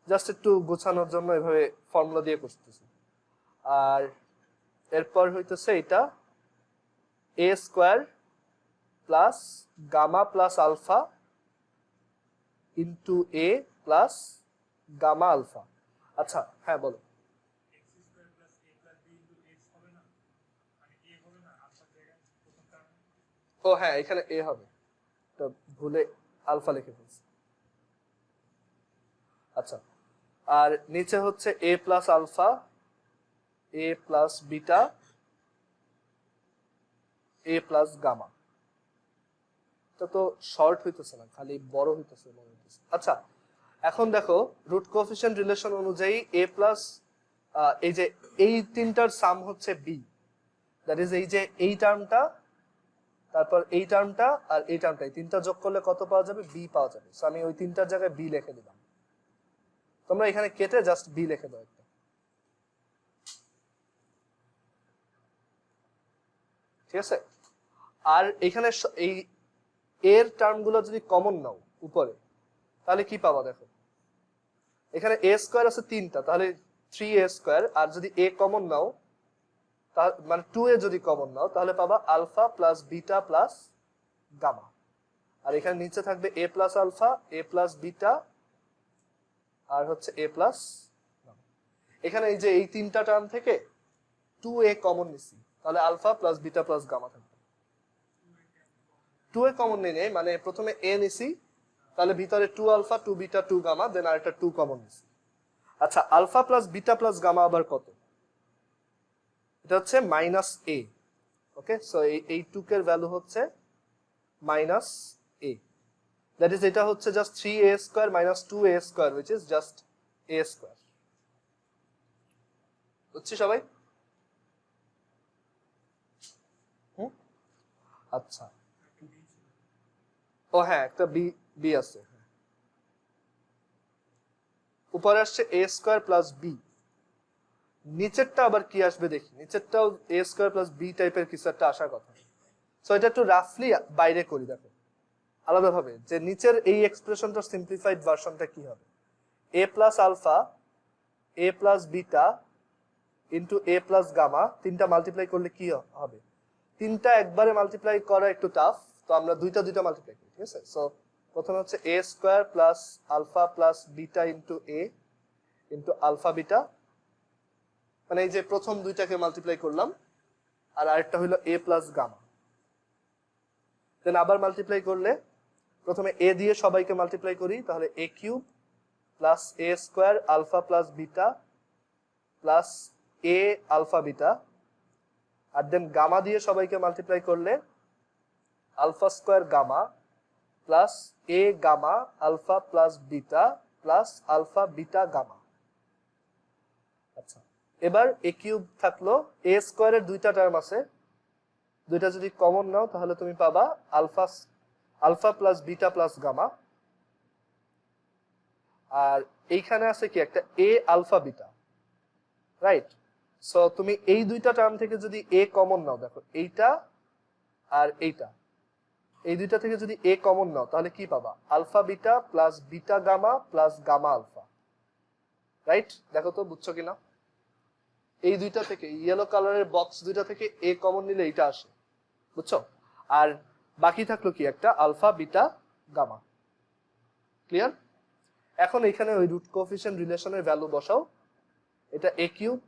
Just একটু গোছানোর জন্য এভাবে formula দিয়ে করতেছি। আর এরপর হইতেছে এটা a square plus gamma plus alpha into a plus gamma alpha. আচ্ছা হ্যাঁ বলো। ও হ্যাঁ, এখানে a হবে, তো ভুলে আলফা লিখে ফেলছি। আচ্ছা, আর নিচে হচ্ছে a plus alpha a plus beta a plus gamma. এটা তো শর্ট হইতেছে না, খালি বড় হইতেছে মনে হইতেছে। আচ্ছা, এখন দেখো রুট কোএফিশিয়েন্ট রিলেশন অনুযায়ী a প্লাস এই যে এই তিনটার সাম হচ্ছে b, দ্যাট ইজ এই যে এই টার্মটা, তারপর এই টার্মটা আর এই টার্মটা, এই তিনটা যোগ করলে কত পাওয়া যাবে? b পাওয়া যাবে। সো আমি ওই তিনটার জায়গায় b লিখে দিলাম। তোমরা এখানে কেটে জাস্ট b লিখে দাও একটা। ঠিক আছে? আর এখানে এই এর টার্মগুলো যদি কমন নাও উপরে, তাহলে কি পাবা? দেখো এখানে a স্কয়ার আছে তিনটা, তাহলে 3a স্কয়ার। আর যদি a কমন নাও, মানে 2a যদি কমন নাও, তাহলে পাবা alpha plus beta plus gamma. আর এখানে নিচে থাকবে a plus alpha a plus beta আর হচ্ছে a প্লাস গামা। এখানে এই যে এই তিনটা টার্ম থেকে 2a কমন নিছি, তাহলে alpha plus beta plus gamma থাকবে। 2a কমন নেই, মানে প্রথমে a নিছি, তাহলে ভিতরে 2 আলফা 2 বিটা 2 গামা, দেন আরেকটা 2 কমন নিছি। আচ্ছা, alpha plus beta plus gamma আবার কত? এটা হচ্ছে মাইনাস a। ওকে, সো এই 2 এর ভ্যালু হচ্ছে মাইনাস a, দ্যাট ইজ এটা হচ্ছে just 3a square minus 2a square, which is just a square. বুঝছি সবাই? আচ্ছা, ও হ্যাঁ, একটা b আছে। উপরে আসছে a স্কয়ার প্লাস b, নিচেরটা আবার কি আসবে দেখি। নিচেরটাও a স্কয়ার প্লাস b টাইপের কিছু একটা আসার কথা। সো এটা একটু রাফলি বাইরে করি, দেখো আলাদাভাবে যে নিচের এই এক্সপ্রেশনটার সিম্পলিফাইড ভার্সনটা কি হবে। a plus alpha a plus beta into a plus gamma, তিনটা মাল্টিপ্লাই করলে কি হবে? তিনটা একবারে মাল্টিপ্লাই করা একটু টাফ, তো আমরা দুইটা মাল্টিপ্লাই করি। ঠিক আছে? সো প্রথমে হচ্ছে a square plus alpha plus beta into a into alpha beta, মানে এই যে প্রথম দুইটাকে মাল্টিপ্লাই করলাম, আর আরেকটা হলো a প্লাস গামা। দেন আবার মাল্টিপ্লাই করলে প্রথমে a দিয়ে সবাইকে মাল্টিপ্লাই করি, তাহলে a cube plus a square alpha plus beta plus a alpha beta, আর দেন গামা দিয়ে সবাইকে মাল্টিপ্লাই করলে alpha square gamma plus a gamma alpha plus beta plus alpha beta gamma. আচ্ছা, এবার a কিউব থাকলো, a স্কয়ারের দুইটা term আছে, দুইটা যদি কমন নাও তাহলে তুমি পাবা alpha plus beta plus gamma. আর এইখানে আছে কি একটা a alpha beta, right? So তুমি এই দুইটা টার্ম থেকে যদি a কমন নাও, দেখো এইটা আর এইটা, এই দুইটা থেকে যদি a কমন নাও তাহলে কি পাবা? Alpha beta plus beta gamma plus gamma alpha, right? দেখো তো বুঝছো কিনা? এই দুইটা থেকে, ইয়েলো কালারের বক্স দুইটা থেকে a কমন নিলে এইটা আসে, বুঝছো? আর বাকি থাকলো কি একটা আলফা বিটা গামা। ক্লিয়ার? এখন এখানে ওই রুট কোএফিশিয়েন্ট রিলেশনের ভ্যালু বসাও। এটা a কিউব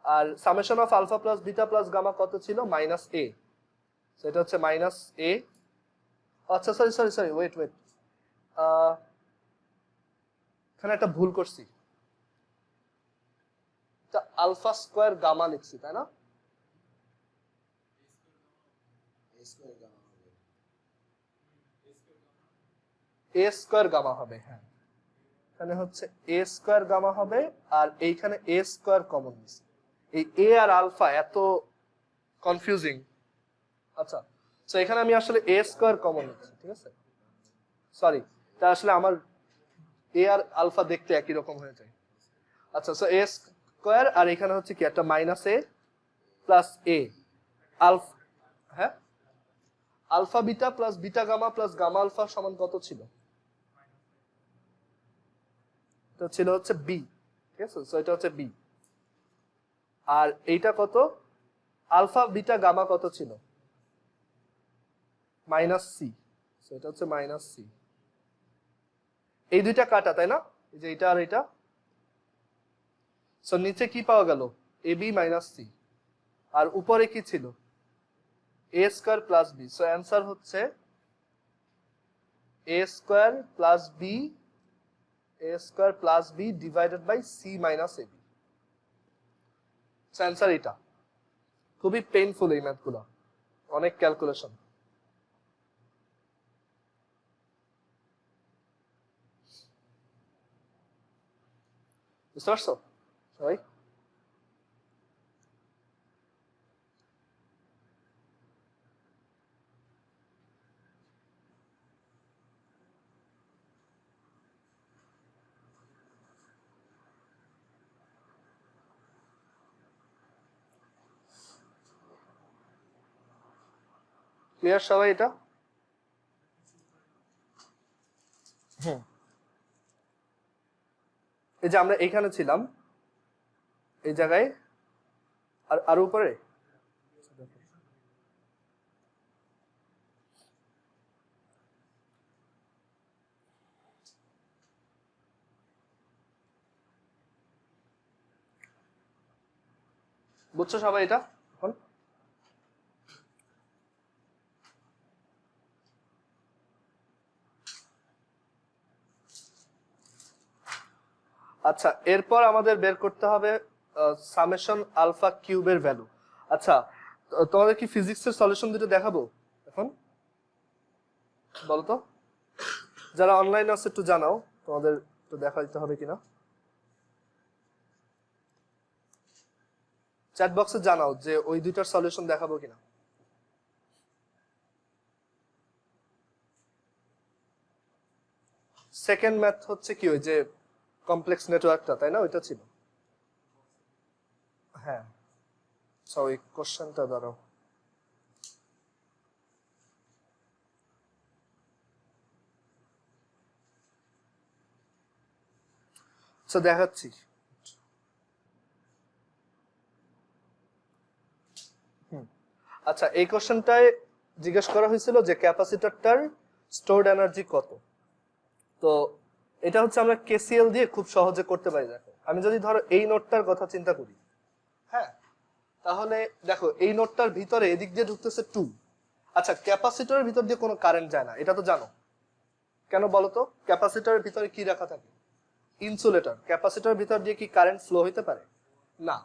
আর summation of alpha plus beta plus gamma কত ছিল মাইনাস এ, সেটা হচ্ছে মাইনাস এ। আচ্ছা sorry sorry sorry wait wait, এখানে একটা ভুল করছি, আলফা স্কোয়ার গামা লিখছি তাই না? এ স্কোয়ার গামা হবে, হ্যাঁ এখানে হচ্ছে এ স্কোয়ার গামা হবে, আর এইখানে এ স্কোয়ার কমন নিছি। এই এ আর আলফা এত কনফিউজিং। আচ্ছা তো এখানে আমি আসলে এ স্কোয়ার কমন নিচ্ছি, ঠিক আছে সরি, তা আসলে আমার এ আর আলফা দেখতে একই রকম হয়ে যায়। আচ্ছা সো এ স্কোয়ার, আর এখানে হচ্ছে কি একটা minus A plus A alpha, হ্যাঁ alpha beta plus beta gamma plus gamma alpha সমান কত ছিল? এটা ছিল হচ্ছে বি, ঠিক আছে সো এটা হচ্ছে বি। আর এইটা কত? আলফা বিটা গামা কত ছিল? মাইনাস সি, সো এটা হচ্ছে মাইনাস সি। এই দুইটা কাটা তাই না, এই যে এটা আর এটা, সো নিচে কি পাওয়া গেল? এ বি মাইনাস সি, আর উপরে কি ছিল? A square plus B. So answer হচ্ছে A square plus B, A square plus B divided by C minus A B. Answer এটা। খুবই পেইনফুল এই ম্যাথগুলো, অনেক ক্যালকুলেশন। বুঝতে পারছো সবাই? ক্লিয়ার সবাই এটা? এই যে আমরা এখানে ছিলাম এই জায়গায়, আর আর উপরে বুঝছো সবাই এটা এখন? আচ্ছা এরপর আমাদের বের করতে হবে সামেশন আলফা কিউবের ভ্যালু। আচ্ছা তোমাদের কি ফিজিক্সের সলিউশন দুটো দেখাবো এখন? বলো তো, যারা অনলাইনে আছে একটু জানাও তোমাদের একটু দেখা দিতে হবে কিনা, চ্যাট বক্সে জানাও যে ওই দুইটার সলিউশন দেখাবো কিনা। সেকেন্ড ম্যাথ হচ্ছে কি ওই যে কমপ্লেক্স নেটওয়ার্কটা তাই না, ওইটা ছিল। হ্যাঁ ওই কোশ্চেনটা দাঁড়াও, দেখাচ্ছি। আচ্ছা এই কোশ্চেনটায় জিজ্ঞেস করা হয়েছিল যে ক্যাপাসিটরটার স্টোরড এনার্জি কত। তো এটা হচ্ছে আমরা কেসিএল দিয়ে খুব সহজে করতে পারি। দেখো আমি যদি ধরো এই নোটটার কথা চিন্তা করি, হ্যাঁ তাহলে দেখো এই নোটটার ভিতরে এদিক দিয়ে ঢুকতেছে 2। আচ্ছা ক্যাপাসিটরের ভিতর দিয়ে কোনো কারেন্ট যায় না, এটা তো জানো। কেন বলো তো? ক্যাপাসিটরের ভিতরে কি রাখা থাকে? ইনসুলেটর। ক্যাপাসিটরের ভিতর দিয়ে কি কারেন্ট ফ্লো হইতে পারে? না।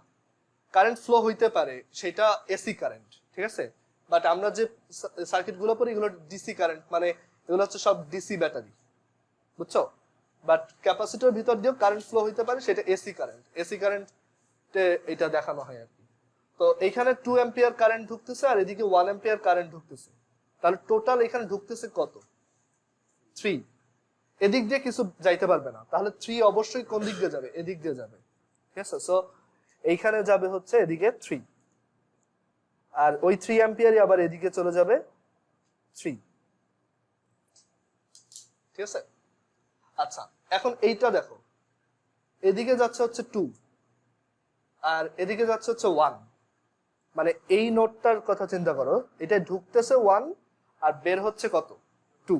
কারেন্ট ফ্লো হইতে পারে সেটা এসি কারেন্ট, ঠিক আছে, বাট আমরা যে সার্কিট গুলো পড়ি এগুলো ডিসি কারেন্ট, মানে এগুলো হচ্ছে সব ডিসি ব্যাটারি, বুঝছো? বাট ক্যাপাসিটর ভিতর দিয়েও কারেন্ট ফ্লো হইতে পারে, সেটা এসি কারেন্ট। এসি কারেন্টে এটা দেখানো হয় আর কি। তো এখানে 2 অ্যাম্পিয়ার কারেন্ট ঢুকতেছে আর এদিকে 1 অ্যাম্পিয়ার কারেন্ট ঢুকতেছে, তাহলে টোটাল এখানে ঢুকতেছে কত? 3। এদিক দিয়ে কিছু যাইতে পারবে না, তাহলে 3 অবশ্যই কোন দিক দিয়ে যাবে? এদিক দিয়ে যাবে, ঠিক আছে। সো এইখানে যাবে হচ্ছে এদিকে 3, আর ওই 3 অ্যাম্পিয়ারই আবার এদিকে চলে যাবে 3, ঠিক আছে। আচ্ছা এখন এইটা দেখো, এদিকে যাচ্ছে হচ্ছে 2 আর এদিকে যাচ্ছে হচ্ছে 1, মানে এই নোটটার কথা চিন্তা করো, এটা ঢুকতেছে 1 আর বের হচ্ছে কত? 2।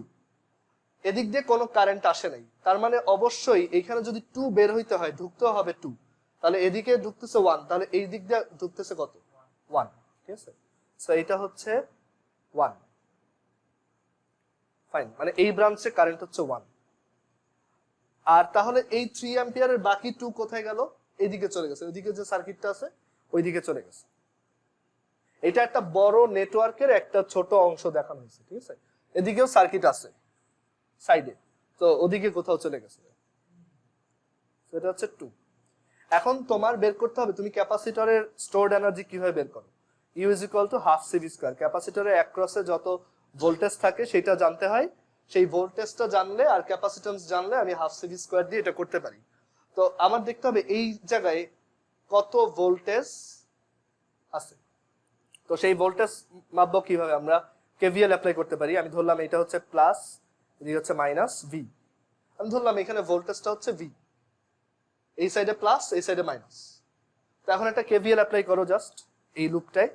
এদিক দিয়ে কোনো কারেন্ট আসে নাই, তার মানে অবশ্যই এখানে যদি 2 বের হইতে হয় ঢুকতেও হবে 2, তাহলে এদিকে ঢুকতেছে 1, তাহলে এই দিক দিয়ে ঢুকতেছে কত 1, ঠিক আছে। সো এটা হচ্ছে 1, ফাইন, মানে এই ব্রাঞ্চে কারেন্ট হচ্ছে 1। আর তাহলে এই 3 অ্যাম্পিয়ারের বাকি 2 কোথায় গেল? এইদিকে চলে গেছে, ওইদিকে যে সার্কিটটা আছে ওইদিকে চলে গেছে। এটা একটা বড় নেটওয়ার্কের একটা ছোট অংশ দেখানো হয়েছে, ঠিক আছে। এদিকেও সার্কিট আছে সাইডে, তো ওদিকে কোথাও চলে গেছে, সেটা হচ্ছে 2। এখন তোমার বের করতে হবে তুমি ক্যাপাসিটরের স্টোরড এনার্জি কিভাবে বের করো। U is equal to half CV square. ক্যাপাসিটরের অ্যাক্রসে যত ভোল্টেজ থাকে সেটা জানতে হয়, সেই ভোল্টেজটা জানলে আর ক্যাপাসিট্যান্স জানলে আমি হাফ সিভি স্কয়ার দিয়ে এটা করতে পারি। তো আমার দেখতে হবে এই জায়গায় কত ভোল্টেজ আছে। তো সেই ভোল্টেজ মাপবো কিভাবে? আমরা কেভিএল অ্যাপ্লাই করতে পারি। আমি ধরলাম এটা হচ্ছে প্লাস, এদিকে হচ্ছে মাইনাস ভি। আমি ধরলাম এখানে ভোল্টেজটা হচ্ছে ভি, এই সাইডে প্লাস এই সাইডে মাইনাস। তো এখন একটা কেভিএল অ্যাপ্লাই করো জাস্ট এই লুপটায়।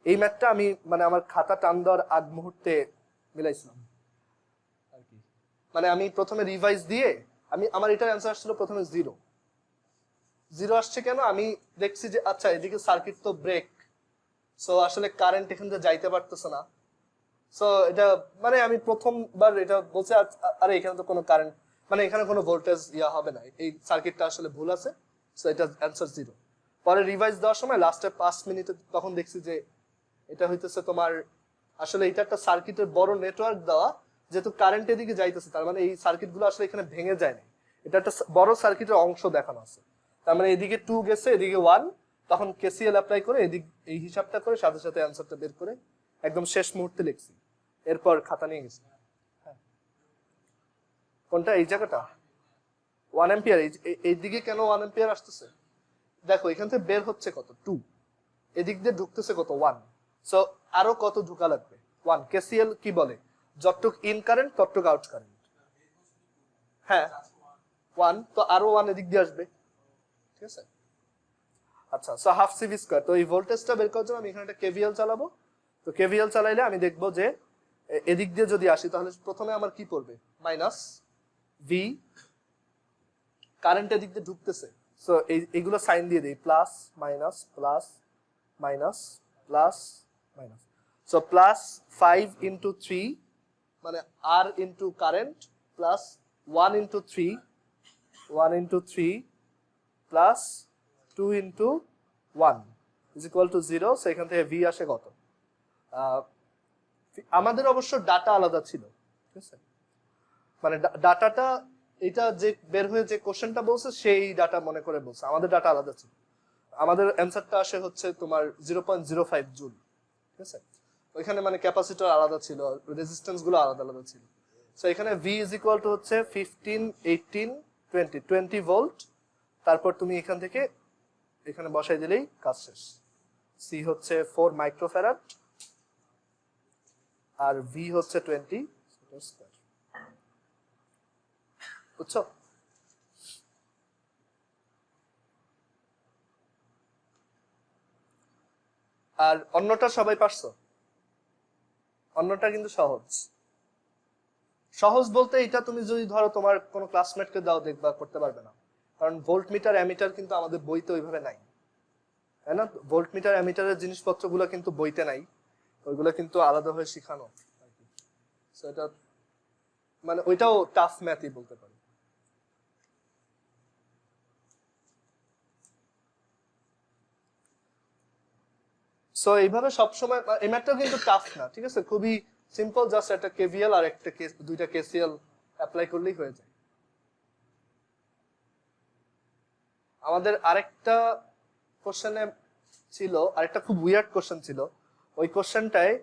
এই ম্যাথটা আমি মানে আমার খাতা টান দেওয়ার আগ মুহূর্তে মিলাইছিলাম আর কি। মানে আমি প্রথমে রিভাইজ দিয়ে আমার এটার অ্যান্সার আসছিল প্রথমে 0 আসছে কেন? আমি দেখছি যে আচ্ছা এদিকে সার্কিট তো ব্রেক, সো আসলে কারেন্ট এখান থেকে যাইতে পারতেছে না। সো এটা মানে আমি প্রথমবার এটা বলছি আরে এখানে তো কোনো কারেন্ট মানে এখানে কোনো ভোল্টেজ ইয়া হবে না, এই সার্কিটটা আসলে ভুল আছে, সো এটা অ্যান্সার 0। পরে রিভাইজ দেওয়ার সময় লাস্টে 5 মিনিটে তখন দেখছি যে এটা হইতেছে তোমার আসলে এটা একটা সার্কিটের বড় নেটওয়ার্ক দেওয়া, যেহেতু কারেন্ট এদিকে যাইতেছে তার মানে এই সার্কিটগুলো আসলে এখানে ভেঙে যায় না, এটা একটা বড় সার্কিটের অংশ দেখানো আছে। তার মানে এদিকে 2 গেছে এদিকে 1, তখন কেসিএল অ্যাপ্লাই করে এই হিসাবটা করে সাথে সাথে অ্যান্সারটা বের করে একদম শেষ মুহূর্তে লিখছি, এরপর খাতা নিয়ে গেছি। কোনটা? এই জায়গাটা 1 অ্যাম্পিয়ার। এইদিকে কেন 1 অ্যাম্পিয়ার আসতেছে? দেখো এখান থেকে বের হচ্ছে কত 2, এদিক দিয়ে ঢুকতেছে কত 1, সো আরো কত ঢুকা লাগবে 1। কেসিএল কি বলে? যতটুক ইন কারেন্ট ততটুক আউট কারেন্ট। হ্যাঁ 1, তো আরো 1 এদিক দিয়ে আসবে, ঠিক আছে। আচ্ছা, সো হাফ সিভি স্কয়ার। তো এই ভোল্টেজটা বের করার জন্য আমি এখানে একটা কেভিএল চালাবো। তো কেভিএল চালাইলে আমি দেখবো যে এদিক দিয়ে যদি আসি তাহলে প্রথমে আমার কি পড়বে? মাইনাস ভি, কারেন্ট এদিক দিয়ে ঢুকতেছে, সো এইগুলো সাইন দিয়ে দিই, plus minus plus minus plus minus. So plus 5 into 3 মানে আর into current plus 1 into 3 1 into 3 plus 2 into 1 is equal to 0। So এখান থেকে ভি আসে কত? আমাদের অবশ্য ডাটা আলাদা ছিল, ঠিক আছে, মানে ডাটাটা এটা যে বের হয়ে যে কোশ্চেনটা বলছে সেই ডাটা মনে করে বলছে, আমাদের ডাটা আলাদা ছিল। আমাদের অ্যান্সারটা আসে হচ্ছে তোমার 0.05 জুল, ঠিক আছে। ওইখানে মানে ক্যাপাসিটর আলাদা ছিল, রেজিস্ট্যান্স গুলো আলাদা আলাদা ছিল। সো এখানে ভি ইজ ইকুয়াল টু হচ্ছে 15 18 20 ভোল্ট। তারপর তুমি এখান থেকে এখানে বসাই দিলেই কাজ শেষ। সি হচ্ছে 4 মাইক্রোফ্যারাড আর ভি হচ্ছে 20 স্কয়ার, বুঝছো? আর অন্যটা সবাই পারছো? অন্যটা কিন্তু সহজ। সহজ বলতে এটা তুমি যদি ধরো তোমার কোনো ক্লাসমেটকে দাও দেখবা করতে পারবে না, কারণ ভোল্ট মিটার অ্যামিটার কিন্তু আমাদের বইতে ওইভাবে নাই, তাই না? ভোল্ট মিটার অ্যামিটারের জিনিসপত্রগুলো কিন্তু বইতে নাই, ওইগুলো কিন্তু আলাদা হয়ে শেখানো। সো এটা মানে ওইটাও টাফ ম্যাথই বলতে পারি। সো এইভাবে সবসময় এই ম্যাথটাও কিন্তু টাফ না, ঠিক আছে, খুবই সিম্পল, জাস্ট একটা কেভিএল আর একটা দুইটা কেসিএল অ্যাপ্লাই করলেই হয়ে যায়। আমাদের আরেকটা কোশ্চেনে ছিল, আরেকটা খুব উইয়ার্ড কোশ্চেন ছিল। ওই কোশ্চেনটায়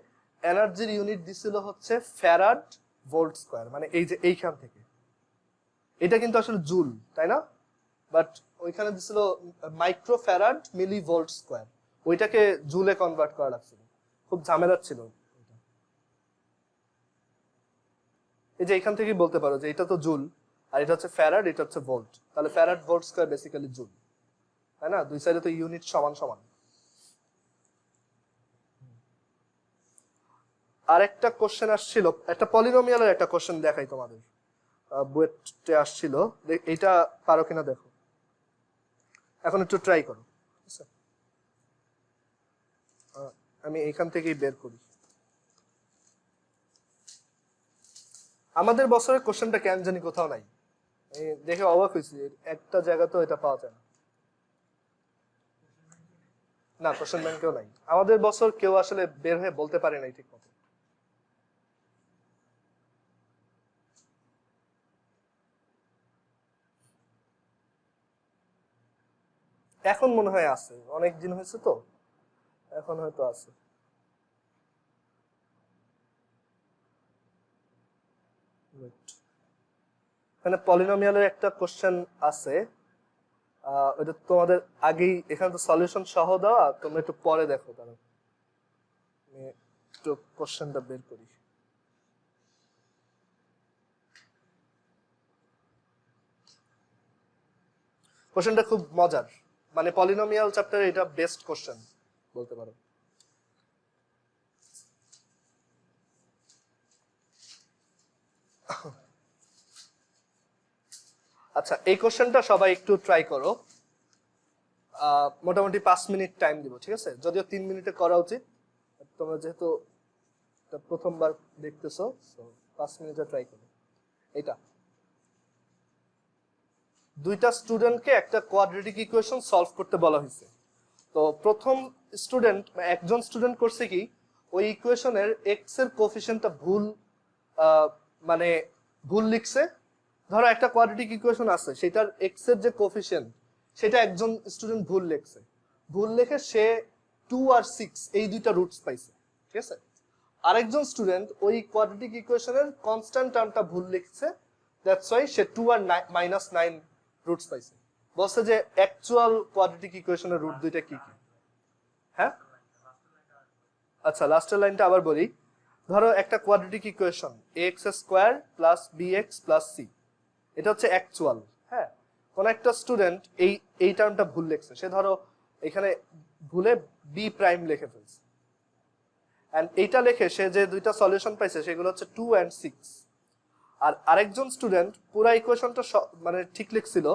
এনার্জির ইউনিট দিছিল হচ্ছে ফ্যারাড ভোল্ট স্কয়ার, মানে এই যে এইখান থেকে, এটা কিন্তু আসলে জুল, তাই না? বাট ওইখানে দিছিল মাইক্রো ফ্যারাড মিলি ভোল্ট স্কয়ার, ওইটাকে জুলে কনভার্ট করা লাগছিল, খুব ঝামেলা ছিল। এই যে এখান থেকেই বলতে পারো যে এটা তো জুল আর এটা হচ্ছে ফ্যারাড, এটা হচ্ছে ভোল্ট, তাহলে farad volt square basically joule, তাই না? দুই সাইডে তো ইউনিট সমান সমান। আরেকটা কোশ্চেন আসছিল, একটা পলিনোমিয়ালের একটা কোশ্চেন দেখাই তোমাদের। বুয়েটে আসছিল, এইটা পারো কিনা দেখো, এখন একটু ট্রাই করো। আমি এখান থেকেই বের করি। আমাদের বছরের কোশ্চেনটা কেন জানি কোথাও নাই, দেখে অবাক হয়েছি, একটা জায়গা তো এটা পাওয়া যায় না। না, কোশ্চেন ব্যাংকেও নাই। আমাদের বছর কেউ আসলে বের হয়ে বলতে পারে নাই ঠিক মতো। এখন মনে হয় আছে, অনেক দিন হয়েছে তো, এখন হয়তো আছে। এখানে পলিনোমিয়ালের একটা কোশ্চেন আছে, ওটা তোমাদের আগেই, এখানে তো সলিউশন সহ দেওয়া, তোমরা একটু পরে দেখো। তাহলে একটু কোশ্চেনটা বের করি। কোশ্চেনটা খুব মজার, মানে পলিনোমিয়াল চ্যাপ্টারে এটা বেস্ট কোশ্চেন বলতে পারো। আচ্ছা, এই কোশ্চেনটা সবাই একটু ট্রাই করো। মোটামুটি 5 মিনিট টাইম দিব, ঠিক আছে? যদিও 3 মিনিটে করা উচিত, তোমরা যেহেতু প্রথমবার দেখতেছো, 5 মিনিটে ট্রাই করো। এটা দুইটা স্টুডেন্টকে একটা কোয়াড্রেটিক ইকুয়েশন সলভ করতে বলা হয়েছে। তো প্রথম স্টুডেন্ট, একজন স্টুডেন্ট করছে কি, ওই ইকুয়েশনের এক্স এর কোফিশিয়েন্টটা ভুল, মানে ভুল লিখছে। ধরো একটা কোয়াড্রেটিক ইকুয়েশন আছে, সেটার এক্স এর যে কোফিশিয়েন্ট, সেটা একজন স্টুডেন্ট ভুল লিখছে। ভুল লিখে সে 2 আর 6 এই দুইটা রুটস পাইছে, ঠিক আছে? আরেকজন স্টুডেন্ট ওই কোয়াড্রেটিক ইকুয়েশনের কনস্ট্যান্ট টার্মটা ভুল লিখছে, দ্যাটস ওয়াই সে 2 আর -9 রুটস পাইছে। বলছে যে অ্যাকচুয়াল কোয়াড্রেটিক ইকুয়েশনের রুট দুইটা কি কি? হ্যাঁ, আচ্ছা, লাস্টের লাইনটা আবার বলি। ধরো একটা quadratic equation ax² + bx + c, এটা হচ্ছে অ্যাকচুয়াল। হ্যাঁ, কোন একটা স্টুডেন্ট এই টার্মটা ভুল লিখছে, সে ধরো এখানে ভুলে বি প্রাইম লিখে ফেলছে, এন্ড এইটা লিখে সে যে দুইটা সলিউশন পাইছে সেগুলো হচ্ছে 2 and 6। আর আরেকজন স্টুডেন্ট পুরো ইকুয়েশনটা মানে ঠিক লিখছিল,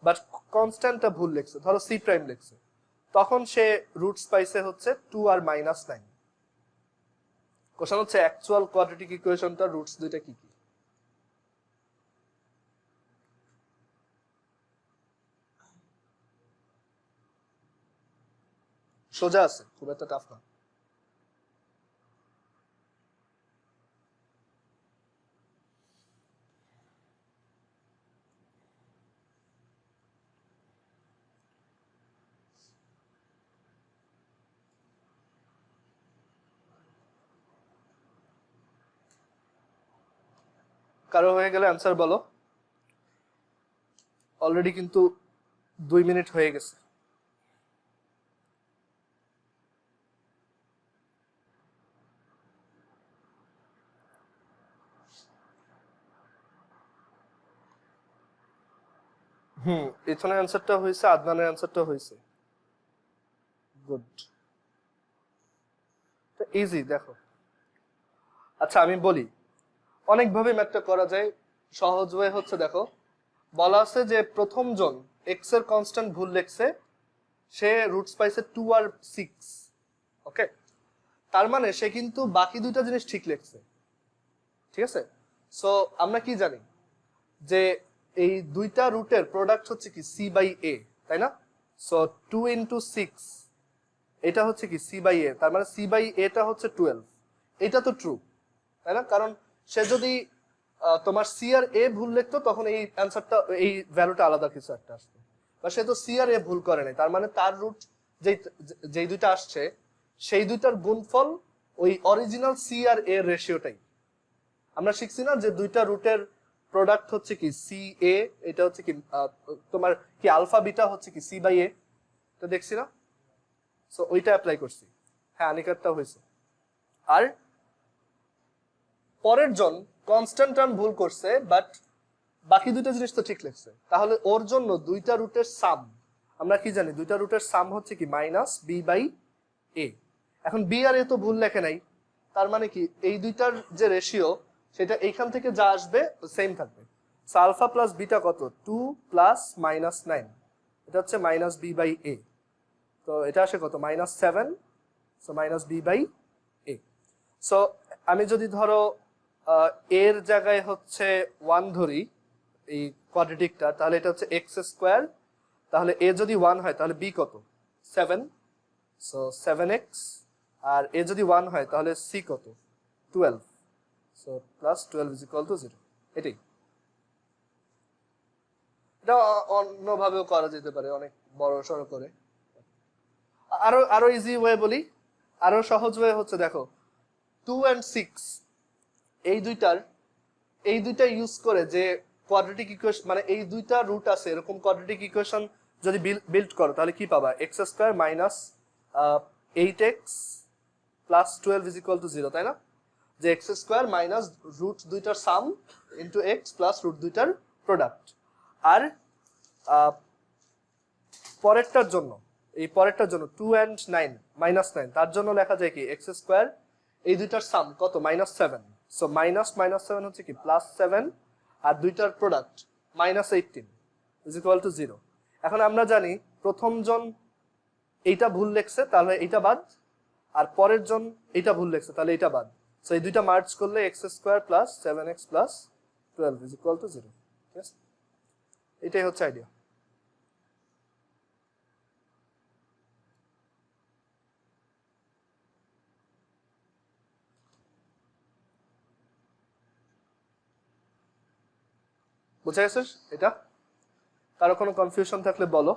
বাট কনস্ট্যান্টটা ভুল লিখছে, ধরো সি প্রাইম লিখছে, তখন সে রুটস পাইছে হচ্ছে 2 আর -9। কোশ্চেন হচ্ছে অ্যাকচুয়াল কোয়াড্রেটিক ইকুয়েশনটা রুটস দুইটা কি কি? সোজা আছে, খুব একটা টাফ না। কারো হয়ে গেলে অ্যান্সার বলো। অলরেডি কিন্তু 2 মিনিট হয়ে গেছে। ইথনের অ্যান্সারটা হয়েছে, আদনানের অ্যান্সারটা হয়েছে। Good, easy. দেখো, আচ্ছা আমি বলি, অনেকভাবে ম্যাথটা করা যায়। সহজ ওয়ে হচ্ছে, দেখো বলা আছে যে প্রথম জন এক্স এর কনস্ট্যান্ট ভুল লিখছে, সে রুটস পাইছে 2 আর 6। ওকে, তার মানে সে কিন্তু বাকি দুইটা জিনিস ঠিক লিখছে, ঠিক আছে? সো আমরা কি জানি যে এই দুইটা রুটের প্রোডাক্ট হচ্ছে কি c/a, তাই না? সো 2 × 6 এটা হচ্ছে কি c/a, তার মানে c/a টা হচ্ছে 12। এটা তো ট্রু, তাই না? কারণ সে যদি তোমার সি আর এ ভুল লিখতো, তখন এই অ্যান্সারটা, এই ভ্যালুটা আলাদা কিছু একটা আসতো। বা সে তো সি আর এ ভুল করে নাই, তার মানে তার রুট যেই দুইটা আসছে, সেই দুইটার গুণফল ওই অরিজিনাল সি আর এ রেশিওটাই। আমরা শিখছি না যে দুইটা রুটের প্রোডাক্ট হচ্ছে কি সি এ, এটা হচ্ছে কি তোমার কি আলফা বিটা হচ্ছে কি c/a, তো দেখছি না? সো ওইটা অ্যাপ্লাই করছি। হ্যাঁ, আনিকারটা হয়েছে। আর পরের জন কনস্ট্যান্ট টার্ম ভুল করছে, বাট বাকি দুইটা জিনিস তো ঠিক লিখছে, তাহলে ওর জন্য দুইটা রুটের সাম, আমরা কি জানি দুইটা রুটের সাম হচ্ছে কি -b/a। এখন বি আর এ তো ভুল লেখে নাই, তার মানে কি এই দুইটার যে রেশিও, সেটা এইখান থেকে যা আসবে সেম থাকবে। আলফা প্লাস বিটা কত 2 প্লাস মাইনাস 9, এটা হচ্ছে মাইনাস বি বাই এ, তো এটা আসে কত -7, so minus B by A. So আমি যদি ধরো এর জায়গায় হচ্ছে 1 ধরি এই কোয়াড্রেটিকটা, তাহলে এটা হচ্ছে এক্স স্কোয়ার, তাহলে এ যদি 1 হয় তাহলে বি কত 7, সো 7x, আর এ যদি 1 হয় তাহলে সি কত 12, so plus 12 is equal to 0। এটাই, এটা অন্যভাবেও করা যেতে পারে, অনেক বড় সড়ো করে। আরো আরো ইজি ওয়ে বলি, আরো সহজ ওয়ে হচ্ছে দেখো 2 and 6 এই দুইটা ইউজ করে যে কোয়াড্রেটিক ইকুয়েশন, মানে এই দুইটা রুট আছে এরকম কোয়াড্রেটিক ইকুয়েশন যদি বিল্ড করো তাহলে কি পাবা x square minus 8x plus 12 is equal to 0, তাই না? যে এক্স স্কোয়ার মাইনাস রুট দুইটার সাম ইন্টু এক্স প্লাস রুট দুইটার প্রোডাক্ট। আর পরেরটার জন্য 2 and 9 -9, তার জন্য লেখা যায় কি এক্স স্কোয়ার এই দুইটার সাম কত -7, সো -7 হচ্ছে কি +7, আর দুইটার প্রোডাক্ট -18 ইজ ইকুয়াল টু 0। এখন আমরা জানি প্রথম জন এইটা ভুল লেখছে তাহলে এইটা বাদ, আর পরের জন এইটা ভুল লেখছে তাহলে এইটা বাদ, সো এই দুইটা মার্জ করলে x square plus 7x plus 12 is equal to 0। ঠিক আছে, এটাই হচ্ছে আইডিয়া। বুঝা গেছে এটা? কারো কোনো কনফিউশন থাকলে বলো।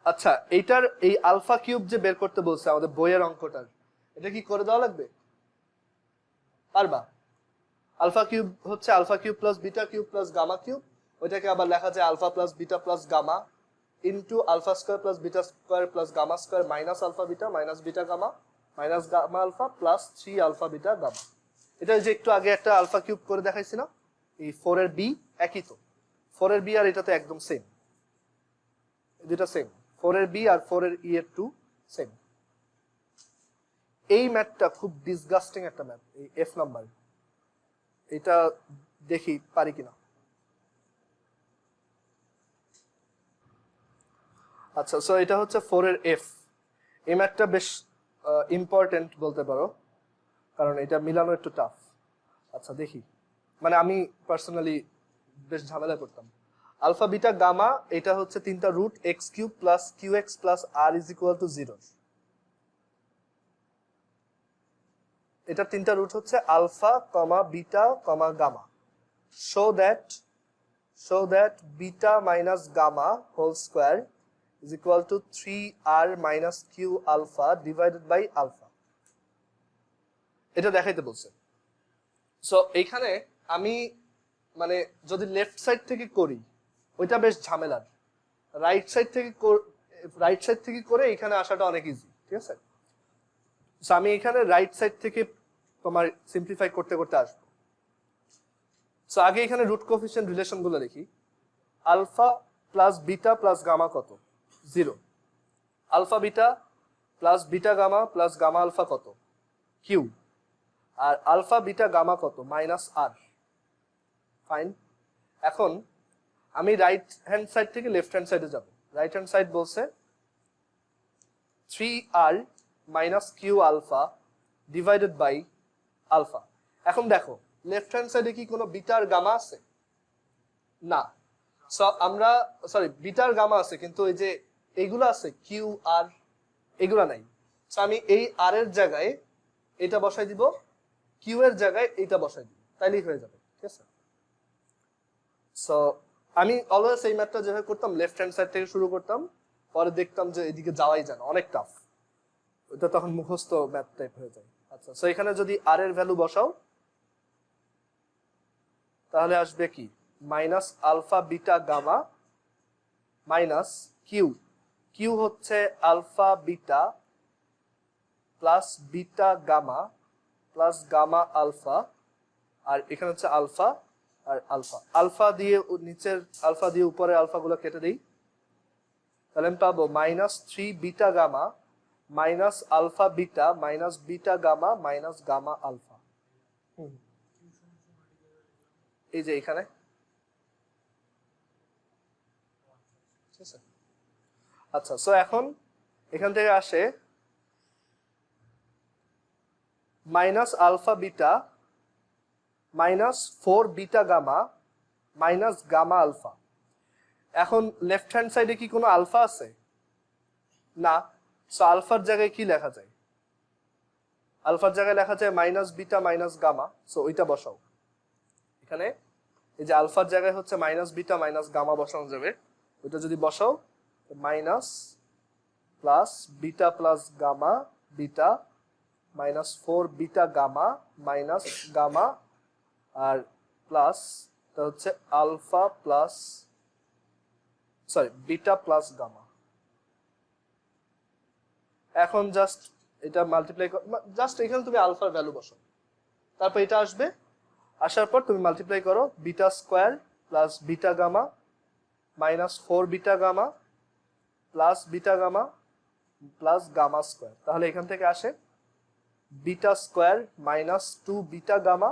আচ্ছা, এইটার এই আলফা কিউব যে বের করতে বলছে আমাদের বইয়ের অঙ্কটার, এটা কি করে দেওয়া লাগবে? পারবা? আলফা কিউব হচ্ছে alpha cube plus beta cube plus gamma cube, ওইটাকে আবার লেখা যায় alpha plus beta plus gamma into alpha square plus beta square plus gamma square minus alpha beta minus beta gamma minus gamma alpha plus 3 alpha beta gamma. এটা যে একটু আগে একটা alpha cube করে দেখাইছি না, এই 4 এর বি একই তো, 4 এর বি আর এটা তো একদম সেম, দুটা সেম, 4 এর বি আর 4 এর ই এর 2 সেম। এই ম্যাথটা খুব ডিসগাস্টিং একটা ম্যাথ, এই এফ নাম্বার, এটা দেখি পারি কিনা। আচ্ছা, সো এটা হচ্ছে 4 এর এফ। এই ম্যাথটা বেশ ইম্পর্টেন্ট বলতে পারো, কারণ এটা মিলানো একটু টাফ। আচ্ছা দেখি, মানে আমি পার্সোনালি বেশ ঝামেলা করতাম। আলফা বিটা গামা এটা হচ্ছে তিনটা root x cube plus q x plus r is equal to 0। এটা তিনটা রুট হচ্ছে alpha comma beta comma gamma, so that beta minus gamma whole square is equal to 3r minus q alpha divided by alpha। এটা দেখাইতে বলছে। So এইখানে আমি মানে যদি লেফট সাইড থেকে করি ওইটা বেশ ঝামেলার, রাইট সাইড থেকে করে এখানে আসাটা অনেক ইজি। ঠিক আছে, সো আমি এখানে রাইট সাইড থেকে তোমার সিম্পলিফাই করতে করতে আসবো। সো আগে এখানে রুট কোএফিশিয়েন্ট রিলেশন গুলো দেখি। Alpha plus beta plus gamma কত 0, alpha beta plus beta gamma plus gamma alpha কত কিউ, আর আলফা বিটা গামা কত -r। ফাইন, এখন আমি রাইট হ্যান্ড সাইড থেকে লেফট হ্যান্ড সাইডে যাব। রাইট হ্যান্ড সাইড বলছে 3r minus Q alpha divided by alpha. এখন দেখো লেফট হ্যান্ড সাইডে কি কোনো বিটার গামা আছে? না। সো আমরা বিটার গামা আছে, কিন্তু এই যে এইগুলো আছে কিউ আর, এগুলা নাই। সো আমি এই আর এর জায়গায় এটা বসাই দিব, কিউ এর জায়গায় এটা বসাই দিব, তাইলেই হয়ে যাবে। ঠিক আছে, সো আমি অলওয়েজ এই ম্যাথটা যেভাবে করতাম লেফট হ্যান্ড সাইড থেকে শুরু করতাম, পরে দেখতাম যে এদিকে যাওয়াই যায় না, অনেক টাফ, ওটা তখন মুখস্থ ম্যাথ টাইপ হয়ে যায়। আচ্ছা, সো এখানে যদি আর এর ভ্যালু বসাও তাহলে আসবে কি minus alpha beta gamma minus Q হচ্ছে alpha beta plus beta gamma plus gamma alpha, আর এখানে হচ্ছে আলফা আর আলফা। আলফা দিয়ে নিচের আলফা দিয়ে উপরে আলফা গুলো কেটে দিই, তাহলে আমি পাবো -3 beta gamma minus alpha beta minus beta gamma minus gamma alpha. এই যে এখানে, আচ্ছা সো এখন এখান থেকে আসে minus alpha beta minus 4 beta gamma minus gamma alpha. এখন লেফট হ্যান্ড সাইডে কি কোনো আলফা আছে? না। সো আলফার জায়গায় কি লেখা যায়? আলফার জায়গায় লেখা যায় minus beta minus gamma. So ওইটা বসাও এখানে। এই যে আলফার জায়গায় হচ্ছে মাইনাস বিটা মাইনাস গামা বসানো যাবে। ওইটা যদি বসাও minus plus beta plus gamma beta minus 4 beta gamma minus gamma আর প্লাস হচ্ছে alpha plus beta plus gamma. এখন জাস্ট এটা মাল্টিপ্লাই, জাস্ট এখানে তুমি আলফার ভ্যালু বসো, তারপর এটা আসবে। আসার পর তুমি মাল্টিপ্লাই করো beta square plus beta gamma minus 4 beta gamma plus beta gamma plus gamma square. তাহলে এখান থেকে আসে beta square minus 2 beta gamma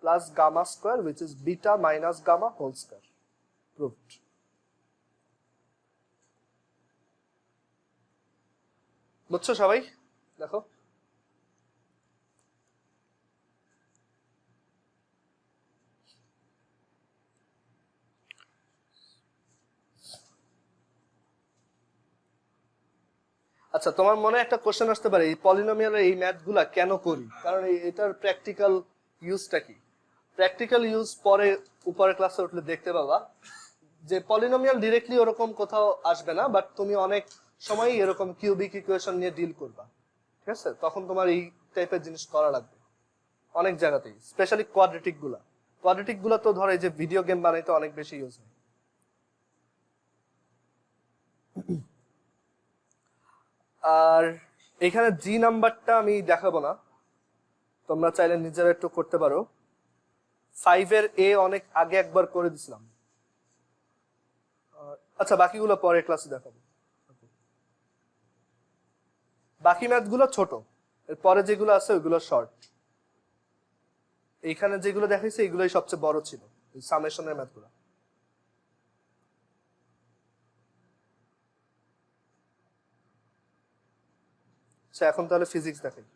plus gamma square which is beta minus gamma whole square. Proved. বুঝছো সবাই? দেখো আচ্ছা, তোমার মনে একটা কোশ্চেন আসতে পারে এই পলিনোমিয়ালের এই ম্যাথগুলা কেন করি, কারণ এটার প্র্যাকটিক্যাল ইউজটা কি? প্র্যাকটিক্যাল ইউজ পরে উপরের ক্লাসে উঠলে দেখতে পাবা যে পলিনোমিয়াল ডিরেক্টলি ওরকম কোথাও আসবে না, বাট তুমি অনেক সময় এরকম কিউবিক ইকুয়েশন নিয়ে ডিল করবা, ঠিক আছে? তখন তোমার এই টাইপের জিনিস করা লাগবে অনেক জায়গাতেই, স্পেশালি কোয়াড্রেটিক গুলা তো ধরো এই যে ভিডিও গেম বানাইতে অনেক বেশি ইউজ হয়। আর এখানে জি নাম্বারটা আমি দেখাবো না, তোমরা চাইলে নিজেরা একটু করতে পারো। 5 এর এ অনেক আগে একবার করে দিছিলাম। আচ্ছা বাকিগুলো পরের ক্লাসে দেখাবো। বাকি ম্যাথগুলো ছোট, এর পরে যেগুলো আছে ওইগুলো শর্ট। এইখানে যেগুলো দেখাইছে এগুলোই সবচেয়ে বড় ছিল, সামেশনের ম্যাথগুলো। এখন তাহলে ফিজিক্স দেখাই।